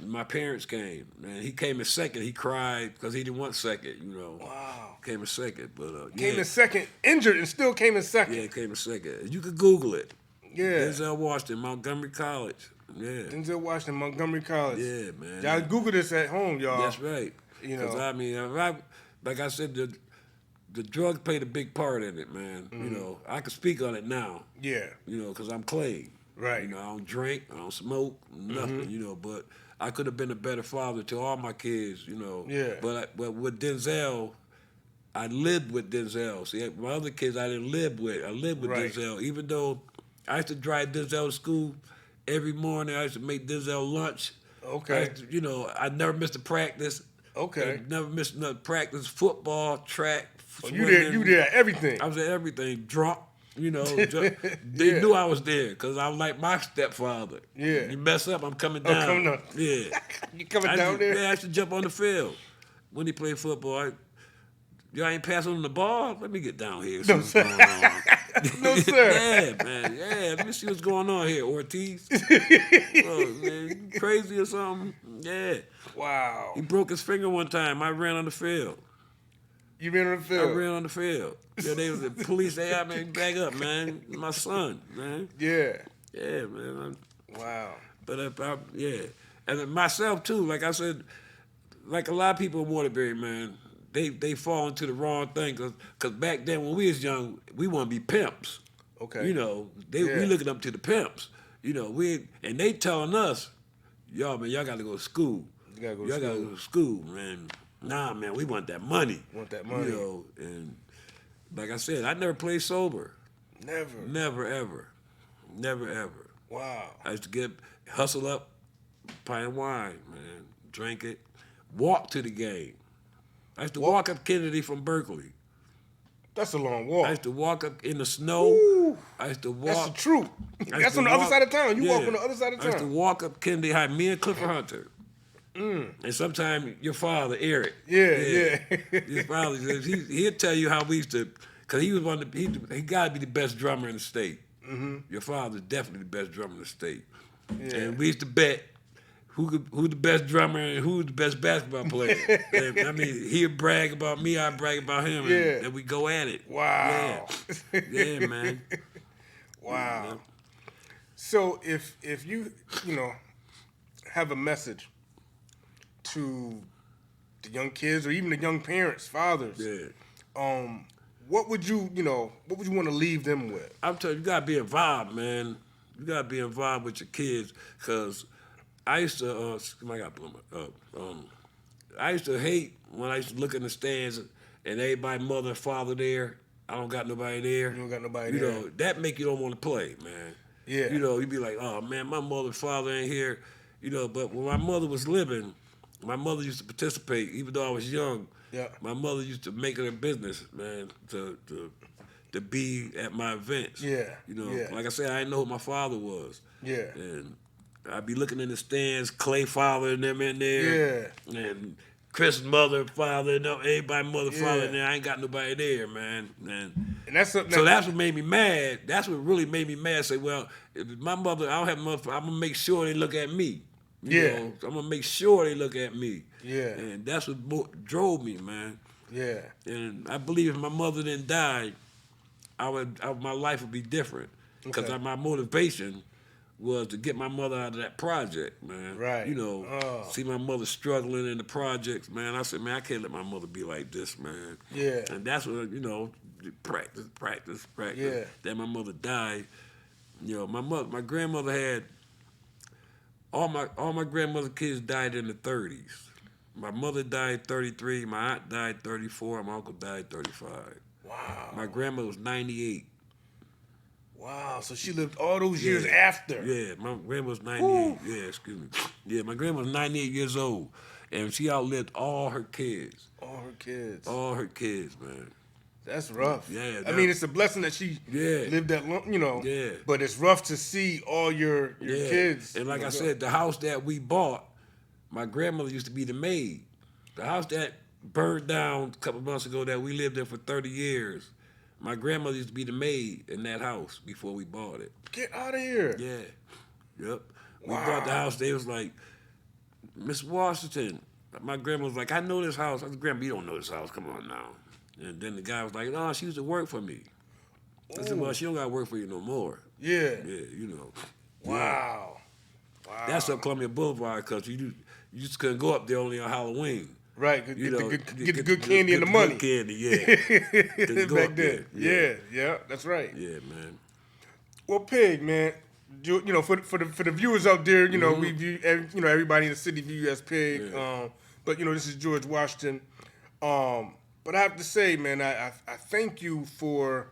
Speaker 3: my parents came. And he came in second. He cried because he didn't want second, you know.
Speaker 2: Wow.
Speaker 3: Came in second, but
Speaker 2: came in second, injured, and still came in second.
Speaker 3: Yeah, came in second. You could Google it.
Speaker 2: Yeah.
Speaker 3: Denzel Washington, Montgomery College. Yeah.
Speaker 2: Denzel Washington, Montgomery College.
Speaker 3: Yeah, man.
Speaker 2: Y'all Google this at home, y'all.
Speaker 3: That's right.
Speaker 2: You know.
Speaker 3: 'Cause I mean, like I said, the drugs played a big part in it, man.
Speaker 2: Mm-hmm.
Speaker 3: You know, I can speak on it now.
Speaker 2: Yeah.
Speaker 3: You know, because I'm clean.
Speaker 2: Right.
Speaker 3: You know, I don't drink, I don't smoke, nothing.
Speaker 2: Mm-hmm.
Speaker 3: You know, but I could have been a better father to all my kids. You know.
Speaker 2: Yeah.
Speaker 3: But with Denzel, I lived with Denzel. See, my other kids I didn't live with. I lived with
Speaker 2: Right.
Speaker 3: Denzel, even though I used to drive Denzel to school every morning. I used to make Denzel lunch.
Speaker 2: Okay.
Speaker 3: You know, I never missed a practice.
Speaker 2: Okay.
Speaker 3: I never missed another practice. Football, track,
Speaker 2: You did everything.
Speaker 3: I was at everything. Drunk, you know. They knew I was there because I was like my stepfather.
Speaker 2: Yeah.
Speaker 3: You mess up, I'm coming down.
Speaker 2: Coming up.
Speaker 3: Yeah.
Speaker 2: You coming down there?
Speaker 3: Yeah, I used to jump on the field when he played football. Y'all ain't passing on the ball? Let me get down here. See what's going on.
Speaker 2: No, sir.
Speaker 3: Yeah, man. Yeah, let me see what's going on here, Ortiz. Oh, man, you crazy or something? Yeah.
Speaker 2: Wow.
Speaker 3: He broke his finger one time. I ran on the field.
Speaker 2: You ran on the field?
Speaker 3: I ran on the field. Yeah, they was the police. They had me back up, man. My son, man.
Speaker 2: Yeah.
Speaker 3: Yeah, man.
Speaker 2: Wow.
Speaker 3: But yeah, and myself too. Like I said, like a lot of people in Waterbury, man, they fall into the wrong thing. Cause back then when we was young, we want to be pimps.
Speaker 2: Okay.
Speaker 3: You know, we looking up to the pimps. You know, and they telling us, y'all, man, y'all got to go to school.
Speaker 2: You gotta go to
Speaker 3: y'all
Speaker 2: school.
Speaker 3: got to go to school, man. Nah, man, we want that money.
Speaker 2: Want that money.
Speaker 3: You know, and like I said, I never played sober.
Speaker 2: Never.
Speaker 3: Never, ever. Never, ever.
Speaker 2: Wow.
Speaker 3: I used to hustle up a pint of wine, man, drink it, walk to the game. I used to walk up Kennedy from Berkeley.
Speaker 2: That's a long walk.
Speaker 3: I used to walk up in the snow.
Speaker 2: Ooh,
Speaker 3: I used to walk.
Speaker 2: that's the truth. That's on the other side of town. You walk on the other side of
Speaker 3: I used to
Speaker 2: town.
Speaker 3: walk up Kennedy High, me and Clifford Hunter. And sometimes your father, Eric.
Speaker 2: Yeah.
Speaker 3: Your father, he'll tell you how we used to, because he was he got to be the best drummer in the state. Mm-hmm. Your father's definitely the best drummer in the state.
Speaker 2: Yeah.
Speaker 3: And we used to bet who the best drummer and who the best basketball player. And, I mean, he'd brag about me, I'd brag about him, and we go at it.
Speaker 2: Wow.
Speaker 3: Yeah, man.
Speaker 2: Wow.
Speaker 3: Yeah.
Speaker 2: So if you have a message to the young kids or even the young parents, fathers, what would you want to leave them with?
Speaker 3: I'm telling you, you gotta be involved, man. You gotta be involved with your kids, cause I used to. I got blow my up. I used to hate when I used to look in the stands and everybody, mother and father there. I don't got nobody there.
Speaker 2: You don't got nobody
Speaker 3: You
Speaker 2: there.
Speaker 3: know that make you don't want to play, man.
Speaker 2: Yeah.
Speaker 3: You know, you be like, oh man, my mother and father ain't here. You know, but when my mother was living, my mother used to participate, even though I was young.
Speaker 2: Yeah.
Speaker 3: My mother used to make it a business, man, to be at my events.
Speaker 2: Yeah.
Speaker 3: You know,
Speaker 2: Yeah.
Speaker 3: like I said, I didn't know who my father was.
Speaker 2: Yeah.
Speaker 3: And I'd be looking in the stands, Clay father and them in there.
Speaker 2: Yeah.
Speaker 3: And Chris' mother, father, and everybody mother, father in
Speaker 2: Yeah.
Speaker 3: there. I ain't got nobody there, man.
Speaker 2: And that's something.
Speaker 3: So that's what made me mad. That's what really made me mad. Say, well, if my mother, I don't have a mother, I'm gonna make sure they look at me. You know? I'm gonna make sure they look at me.
Speaker 2: Yeah.
Speaker 3: And that's what drove me, man.
Speaker 2: Yeah.
Speaker 3: And I believe if my mother didn't die, my life would be different. Because
Speaker 2: Okay.
Speaker 3: my motivation was to get my mother out of that project, man.
Speaker 2: Right.
Speaker 3: You know, see my mother struggling in the projects, man. I said, man, I can't let my mother be like this, man.
Speaker 2: Yeah.
Speaker 3: And that's what, you know, practice.
Speaker 2: Yeah.
Speaker 3: Then my mother died. You know, my grandmother had all my grandmother's kids died in the 30s. My mother died 33, my aunt died 34, my uncle died 35.
Speaker 2: Wow.
Speaker 3: My grandmother was 98.
Speaker 2: Wow. So she lived all those years after.
Speaker 3: Yeah, my grandma was 98.
Speaker 2: Woo.
Speaker 3: Yeah, excuse me. Yeah, my grandma was 98 years old, and she outlived all her kids.
Speaker 2: All her kids.
Speaker 3: All her kids, man.
Speaker 2: That's rough.
Speaker 3: Yeah.
Speaker 2: I mean, it's a blessing that she lived that long, you know.
Speaker 3: Yeah.
Speaker 2: But it's rough to see all your kids.
Speaker 3: And like I said, the house that we bought, my grandmother used to be the maid. The house that burned down a couple months ago that we lived in for 30 years, my grandmother used to be the maid in that house before we bought it.
Speaker 2: Get out of here.
Speaker 3: Yeah. Yep. We bought the house. They was like, Miss Washington. My grandma was like, I know this house. I said, Grandma, you don't know this house. Come on now. And then the guy was like, no, she used to work for me. I said, well, she don't got to work for you no more.
Speaker 2: Yeah.
Speaker 3: Yeah, you know.
Speaker 2: Wow. Wow.
Speaker 3: That's up Columbia Boulevard because you just couldn't go up there only on Halloween.
Speaker 2: Right, get the good candy and the
Speaker 3: Good
Speaker 2: money.
Speaker 3: candy, yeah. Couldn't go
Speaker 2: Back
Speaker 3: up
Speaker 2: then.
Speaker 3: there.
Speaker 2: Yeah, that's right.
Speaker 3: Yeah, man.
Speaker 2: Well, Pig, man, you know, for the viewers out there, you know, we view, you know, everybody in the city view you as Pig.
Speaker 3: Yeah.
Speaker 2: But you know, this is George Washington. But I have to say, man, I thank you for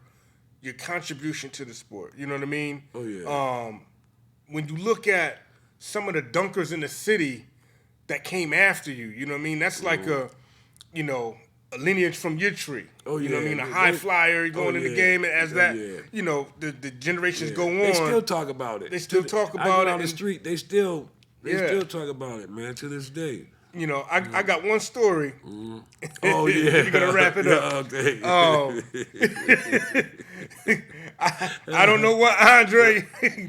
Speaker 2: your contribution to the sport. You know what I mean?
Speaker 3: Oh yeah.
Speaker 2: When you look at some of the dunkers in the city that came after you, you know what I mean? That's like a lineage from your tree.
Speaker 3: Oh,
Speaker 2: you know what I
Speaker 3: yeah.
Speaker 2: mean? A high flyer going in the game, and as that, you know, the generations go on.
Speaker 3: They still talk about it.
Speaker 2: They still talk
Speaker 3: I
Speaker 2: about
Speaker 3: go
Speaker 2: it.
Speaker 3: on the street. They still talk about it, man, to this day.
Speaker 2: You know, I got one story.
Speaker 3: Oh yeah.
Speaker 2: You're gonna wrap it up. I don't know what Andre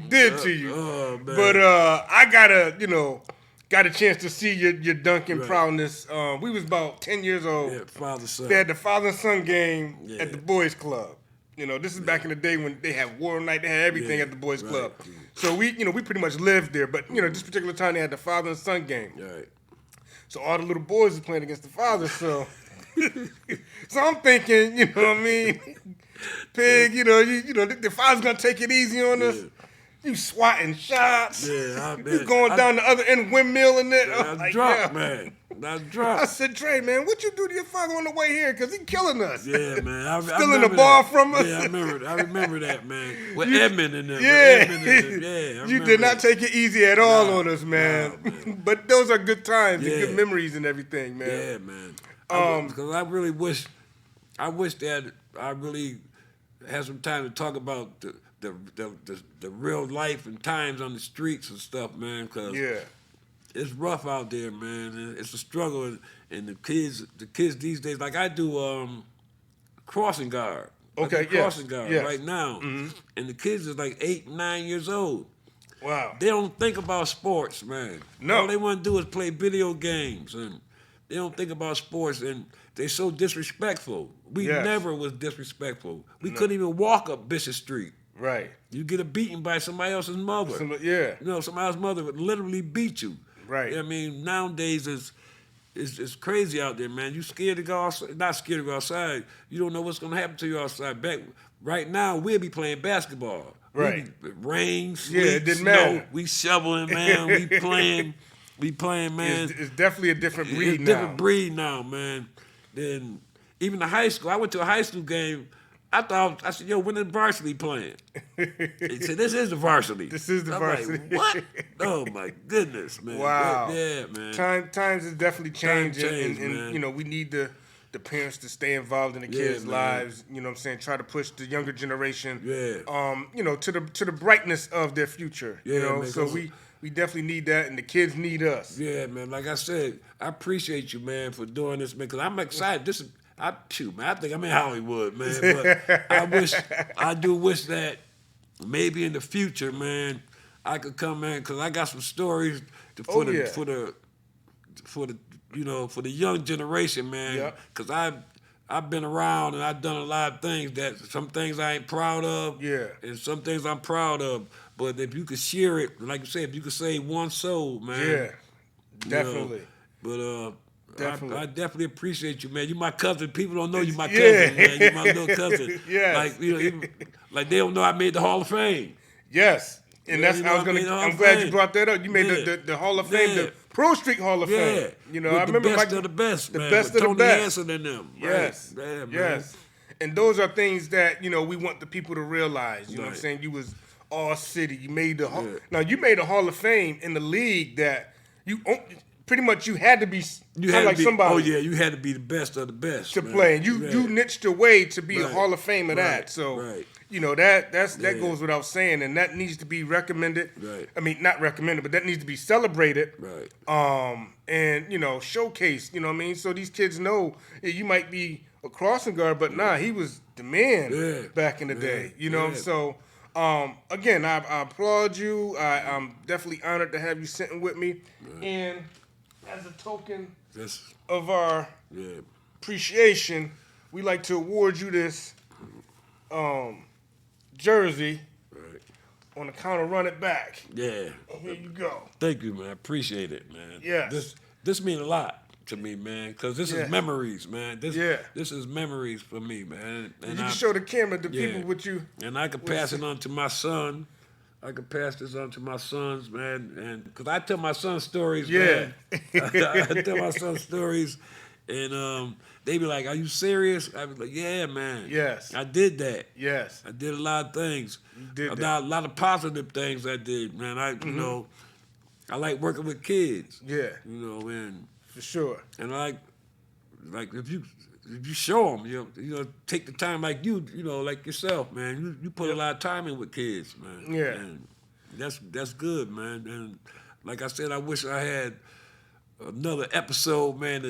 Speaker 2: did to you, but I got a chance to see your dunking prowess. We was about 10 years old.
Speaker 3: Yeah, father-son.
Speaker 2: They had the father and son game at the boys club. You know, this is back in the day when they had war night. They had everything at the boys club. So we pretty much lived there. But you know, this particular time they had the father and son game.
Speaker 3: Right.
Speaker 2: So all the little boys were playing against the father. So, so I'm thinking, you know what I mean, Pig. You know, the father's gonna take it easy on us. You swatting shots.
Speaker 3: Yeah,
Speaker 2: you going down the other end windmill and it.
Speaker 3: I was drunk, man. I was drunk.
Speaker 2: I said, Dre, man, what you do to your father on the way here? Because he killing us.
Speaker 3: Yeah, man.
Speaker 2: Stealing the ball from us.
Speaker 3: Yeah, I remember that, man. With Edmund in there.
Speaker 2: Yeah. You did not take it easy at all on us, man.
Speaker 3: man.
Speaker 2: But those are good times and good memories and everything, man.
Speaker 3: Yeah, man. Because I really wish that I really had some time to talk about the real life and times on the streets and stuff, man. Because it's rough out there, man. It's a struggle, and the kids these days, like I do crossing guard.
Speaker 2: Okay,
Speaker 3: crossing guard
Speaker 2: yes.
Speaker 3: right now, and the kids is like 8, 9 years old.
Speaker 2: Wow.
Speaker 3: They don't think about sports, man.
Speaker 2: No.
Speaker 3: All they want to do is play video games, and they don't think about sports, and they're so disrespectful. We never was disrespectful. We couldn't even walk up Bishop Street.
Speaker 2: Right.
Speaker 3: You get a beating by somebody else's mother.
Speaker 2: Yeah.
Speaker 3: You know, somebody else's mother would literally beat you.
Speaker 2: Right.
Speaker 3: I mean, nowadays it's crazy out there, man. You scared to go outside, not scared to go outside. You don't know what's gonna happen to you outside. Right now, we'll be playing basketball.
Speaker 2: Right.
Speaker 3: Rain, sleet,
Speaker 2: it didn't
Speaker 3: snow.
Speaker 2: matter.
Speaker 3: We shoveling, man. We playing, man.
Speaker 2: It's definitely a different breed
Speaker 3: It's a different breed now, man. Then even the high school. I went to a high school game. I said, yo, when is varsity playing? He said, this is the varsity.
Speaker 2: This is the
Speaker 3: I'm
Speaker 2: varsity.
Speaker 3: like, what? Oh, my goodness, man.
Speaker 2: Wow.
Speaker 3: Yeah, man.
Speaker 2: Times is definitely changing,
Speaker 3: changed,
Speaker 2: and
Speaker 3: man.
Speaker 2: you know, we need the parents to stay involved in the kids'
Speaker 3: man.
Speaker 2: lives. You know what I'm saying? Try to push the younger generation.
Speaker 3: Yeah.
Speaker 2: You know, to the brightness of their future.
Speaker 3: Yeah,
Speaker 2: you know,
Speaker 3: man,
Speaker 2: so
Speaker 3: 'cause-
Speaker 2: we definitely need that, and the kids need us.
Speaker 3: Yeah, man. Like I said, I appreciate you, man, for doing this, man, because I'm excited. Man, I think I'm in Hollywood, man. But I do wish that maybe in the future, man, I could come in, because I got some stories for the young generation, man. Because I've been around and I've done a lot of things some things I ain't proud of.
Speaker 2: Yeah.
Speaker 3: And some things I'm proud of. But if you could share it, like you said, if you could save one soul, man.
Speaker 2: Yeah, definitely.
Speaker 3: But I definitely appreciate you, man. You my cousin. People don't know you my cousin, man. You my little cousin.
Speaker 2: Yes.
Speaker 3: Like, even, like they don't know I made the Hall of Fame.
Speaker 2: Yes. And
Speaker 3: Yeah,
Speaker 2: that's
Speaker 3: you know
Speaker 2: I'm glad you
Speaker 3: Fame.
Speaker 2: brought that up. You made
Speaker 3: Yeah.
Speaker 2: the Hall of Fame,
Speaker 3: Yeah.
Speaker 2: the Pro Street Hall of Fame. You know,
Speaker 3: With
Speaker 2: I remember
Speaker 3: the best of the best,
Speaker 2: the
Speaker 3: man.
Speaker 2: best
Speaker 3: With
Speaker 2: of the
Speaker 3: Tony
Speaker 2: best.
Speaker 3: Hansen and them.
Speaker 2: Yes.
Speaker 3: Right. Yeah, man.
Speaker 2: Yes. And those are things that, you know, we want the people to realize. You know what I'm
Speaker 3: Right.
Speaker 2: saying? You was all city. You made the
Speaker 3: Yeah.
Speaker 2: Now you made a Hall of Fame in the league that pretty much you had to be
Speaker 3: You had
Speaker 2: like
Speaker 3: to be,
Speaker 2: somebody
Speaker 3: oh yeah, you had to be the best of the best
Speaker 2: to
Speaker 3: man.
Speaker 2: play. And you
Speaker 3: Right.
Speaker 2: niched your way to be a
Speaker 3: Right.
Speaker 2: Hall of Fame of that.
Speaker 3: Right.
Speaker 2: So
Speaker 3: Right.
Speaker 2: you know, that
Speaker 3: Yeah.
Speaker 2: goes without saying, and that needs to be recommended.
Speaker 3: Right.
Speaker 2: I mean, not recommended, but that needs to be celebrated.
Speaker 3: Right.
Speaker 2: And you know, showcased. You know what I mean? So these kids know you might be a crossing guard, but nah, he was the man
Speaker 3: Yeah.
Speaker 2: back in the
Speaker 3: Yeah.
Speaker 2: day. You know,
Speaker 3: Yeah.
Speaker 2: so again, I applaud you. I'm definitely honored to have you sitting with me, and as a token
Speaker 3: That's
Speaker 2: of our
Speaker 3: yeah.
Speaker 2: appreciation, we like to award you this jersey
Speaker 3: Right.
Speaker 2: on the count of Run It Back.
Speaker 3: Yeah.
Speaker 2: And here you go.
Speaker 3: Thank you, man. I appreciate it, man.
Speaker 2: Yes.
Speaker 3: This means a lot to me, man, because this
Speaker 2: Yeah.
Speaker 3: is memories, man. This
Speaker 2: Yeah.
Speaker 3: this is memories for me, man.
Speaker 2: You can show the camera the
Speaker 3: yeah.
Speaker 2: people what you.
Speaker 3: And I could pass it on to my son. I could pass this on to my sons, man, and because I tell my son stories,
Speaker 2: Yeah.
Speaker 3: man. I tell my son stories, and they be like, "Are you serious?" I be like, "Yeah, man.
Speaker 2: Yes.
Speaker 3: I did that.
Speaker 2: Yes.
Speaker 3: I did a lot of things.
Speaker 2: did
Speaker 3: a lot of positive things I did, man. You know, I like working with kids.
Speaker 2: Yeah.
Speaker 3: You know, and
Speaker 2: For sure.
Speaker 3: I like if you show them, you know, take the time like you know, like yourself, man. You put a lot of time in with kids, man.
Speaker 2: Yeah.
Speaker 3: And that's good, man. And like I said, I wish I had another episode, man,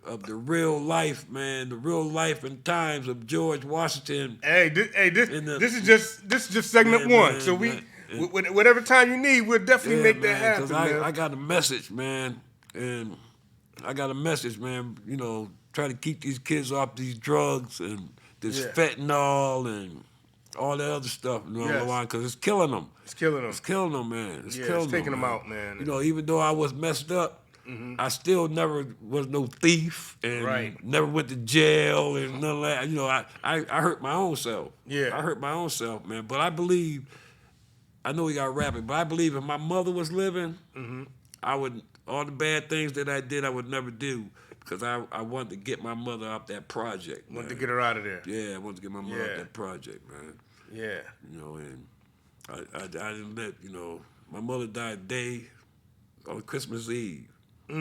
Speaker 3: of the real life, man, the real life and times of George Washington.
Speaker 2: Hey, this is just segment
Speaker 3: Yeah,
Speaker 2: one.
Speaker 3: man,
Speaker 2: So
Speaker 3: man.
Speaker 2: whatever time you need, we'll definitely make that
Speaker 3: man,
Speaker 2: happen.
Speaker 3: 'cause
Speaker 2: Man.
Speaker 3: I got a message, man, and I got a message, man. You know, try to keep these kids off these drugs and this
Speaker 2: Yeah.
Speaker 3: fentanyl and all that other stuff. You know,
Speaker 2: Yes.
Speaker 3: because it's killing them.
Speaker 2: It's killing them.
Speaker 3: It's killing them, man. It's
Speaker 2: Yeah,
Speaker 3: killing
Speaker 2: it's taking
Speaker 3: them,
Speaker 2: them out, man.
Speaker 3: You know, even though I was messed up, I still never was no thief and
Speaker 2: Right.
Speaker 3: never went to jail and none of that. You know, I hurt my own self.
Speaker 2: Yeah.
Speaker 3: I hurt my own self, man. But I believe, I know we got rapping, but I believe if my mother was living, I would, all the bad things that I did, I would never do because I wanted to get my mother out that project.
Speaker 2: Want to
Speaker 3: man.
Speaker 2: get her out of there.
Speaker 3: Yeah, I wanted to get my mother
Speaker 2: Yeah.
Speaker 3: out that project, man.
Speaker 2: Yeah.
Speaker 3: You know, and I didn't let, you know, my mother died day on Christmas Eve. Yeah,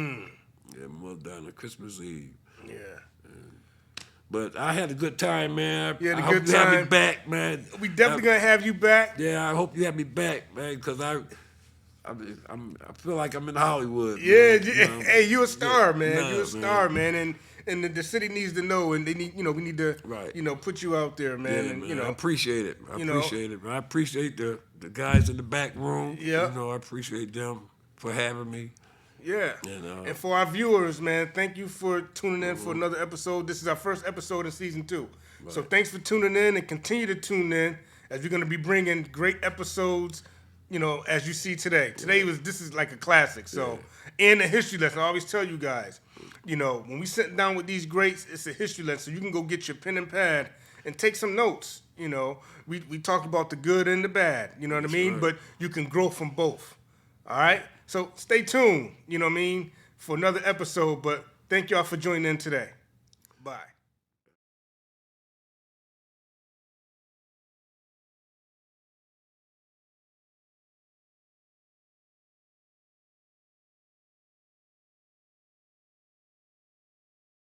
Speaker 3: my mother died on Christmas Eve.
Speaker 2: Yeah.
Speaker 3: But I had a good time, man.
Speaker 2: You had a
Speaker 3: I
Speaker 2: good
Speaker 3: hope you have me
Speaker 2: time.
Speaker 3: back, man.
Speaker 2: We definitely gonna have you back.
Speaker 3: Yeah, I hope you have me back, man, because I feel like I'm in Hollywood.
Speaker 2: Yeah,
Speaker 3: man, you know?
Speaker 2: hey, you a star, man.
Speaker 3: Nah,
Speaker 2: You a star, man. And the city needs to know, and they need, you know, we need to,
Speaker 3: Right.
Speaker 2: you know, put you out there, man.
Speaker 3: Yeah,
Speaker 2: and
Speaker 3: man,
Speaker 2: you know,
Speaker 3: I appreciate it. I
Speaker 2: you know.
Speaker 3: appreciate it, man. I appreciate the guys in the back room.
Speaker 2: Yeah.
Speaker 3: You know, I appreciate them for having me.
Speaker 2: yeah. And for our viewers, man, thank you for tuning in for another episode. This is our first episode in season 2. So thanks for tuning in, and continue to tune in as we're gonna be bringing great episodes. You know, as you see today. This is like a classic. So, and a history lesson. I always tell you guys, you know, when we sit down with these greats, it's a history lesson. So you can go get your pen and pad and take some notes. You know, we talked about the good and the bad. You know what I mean?
Speaker 3: right.
Speaker 2: But you can grow from both. All right. So stay tuned. You know what I mean, for another episode. But thank y'all for joining in today. Bye.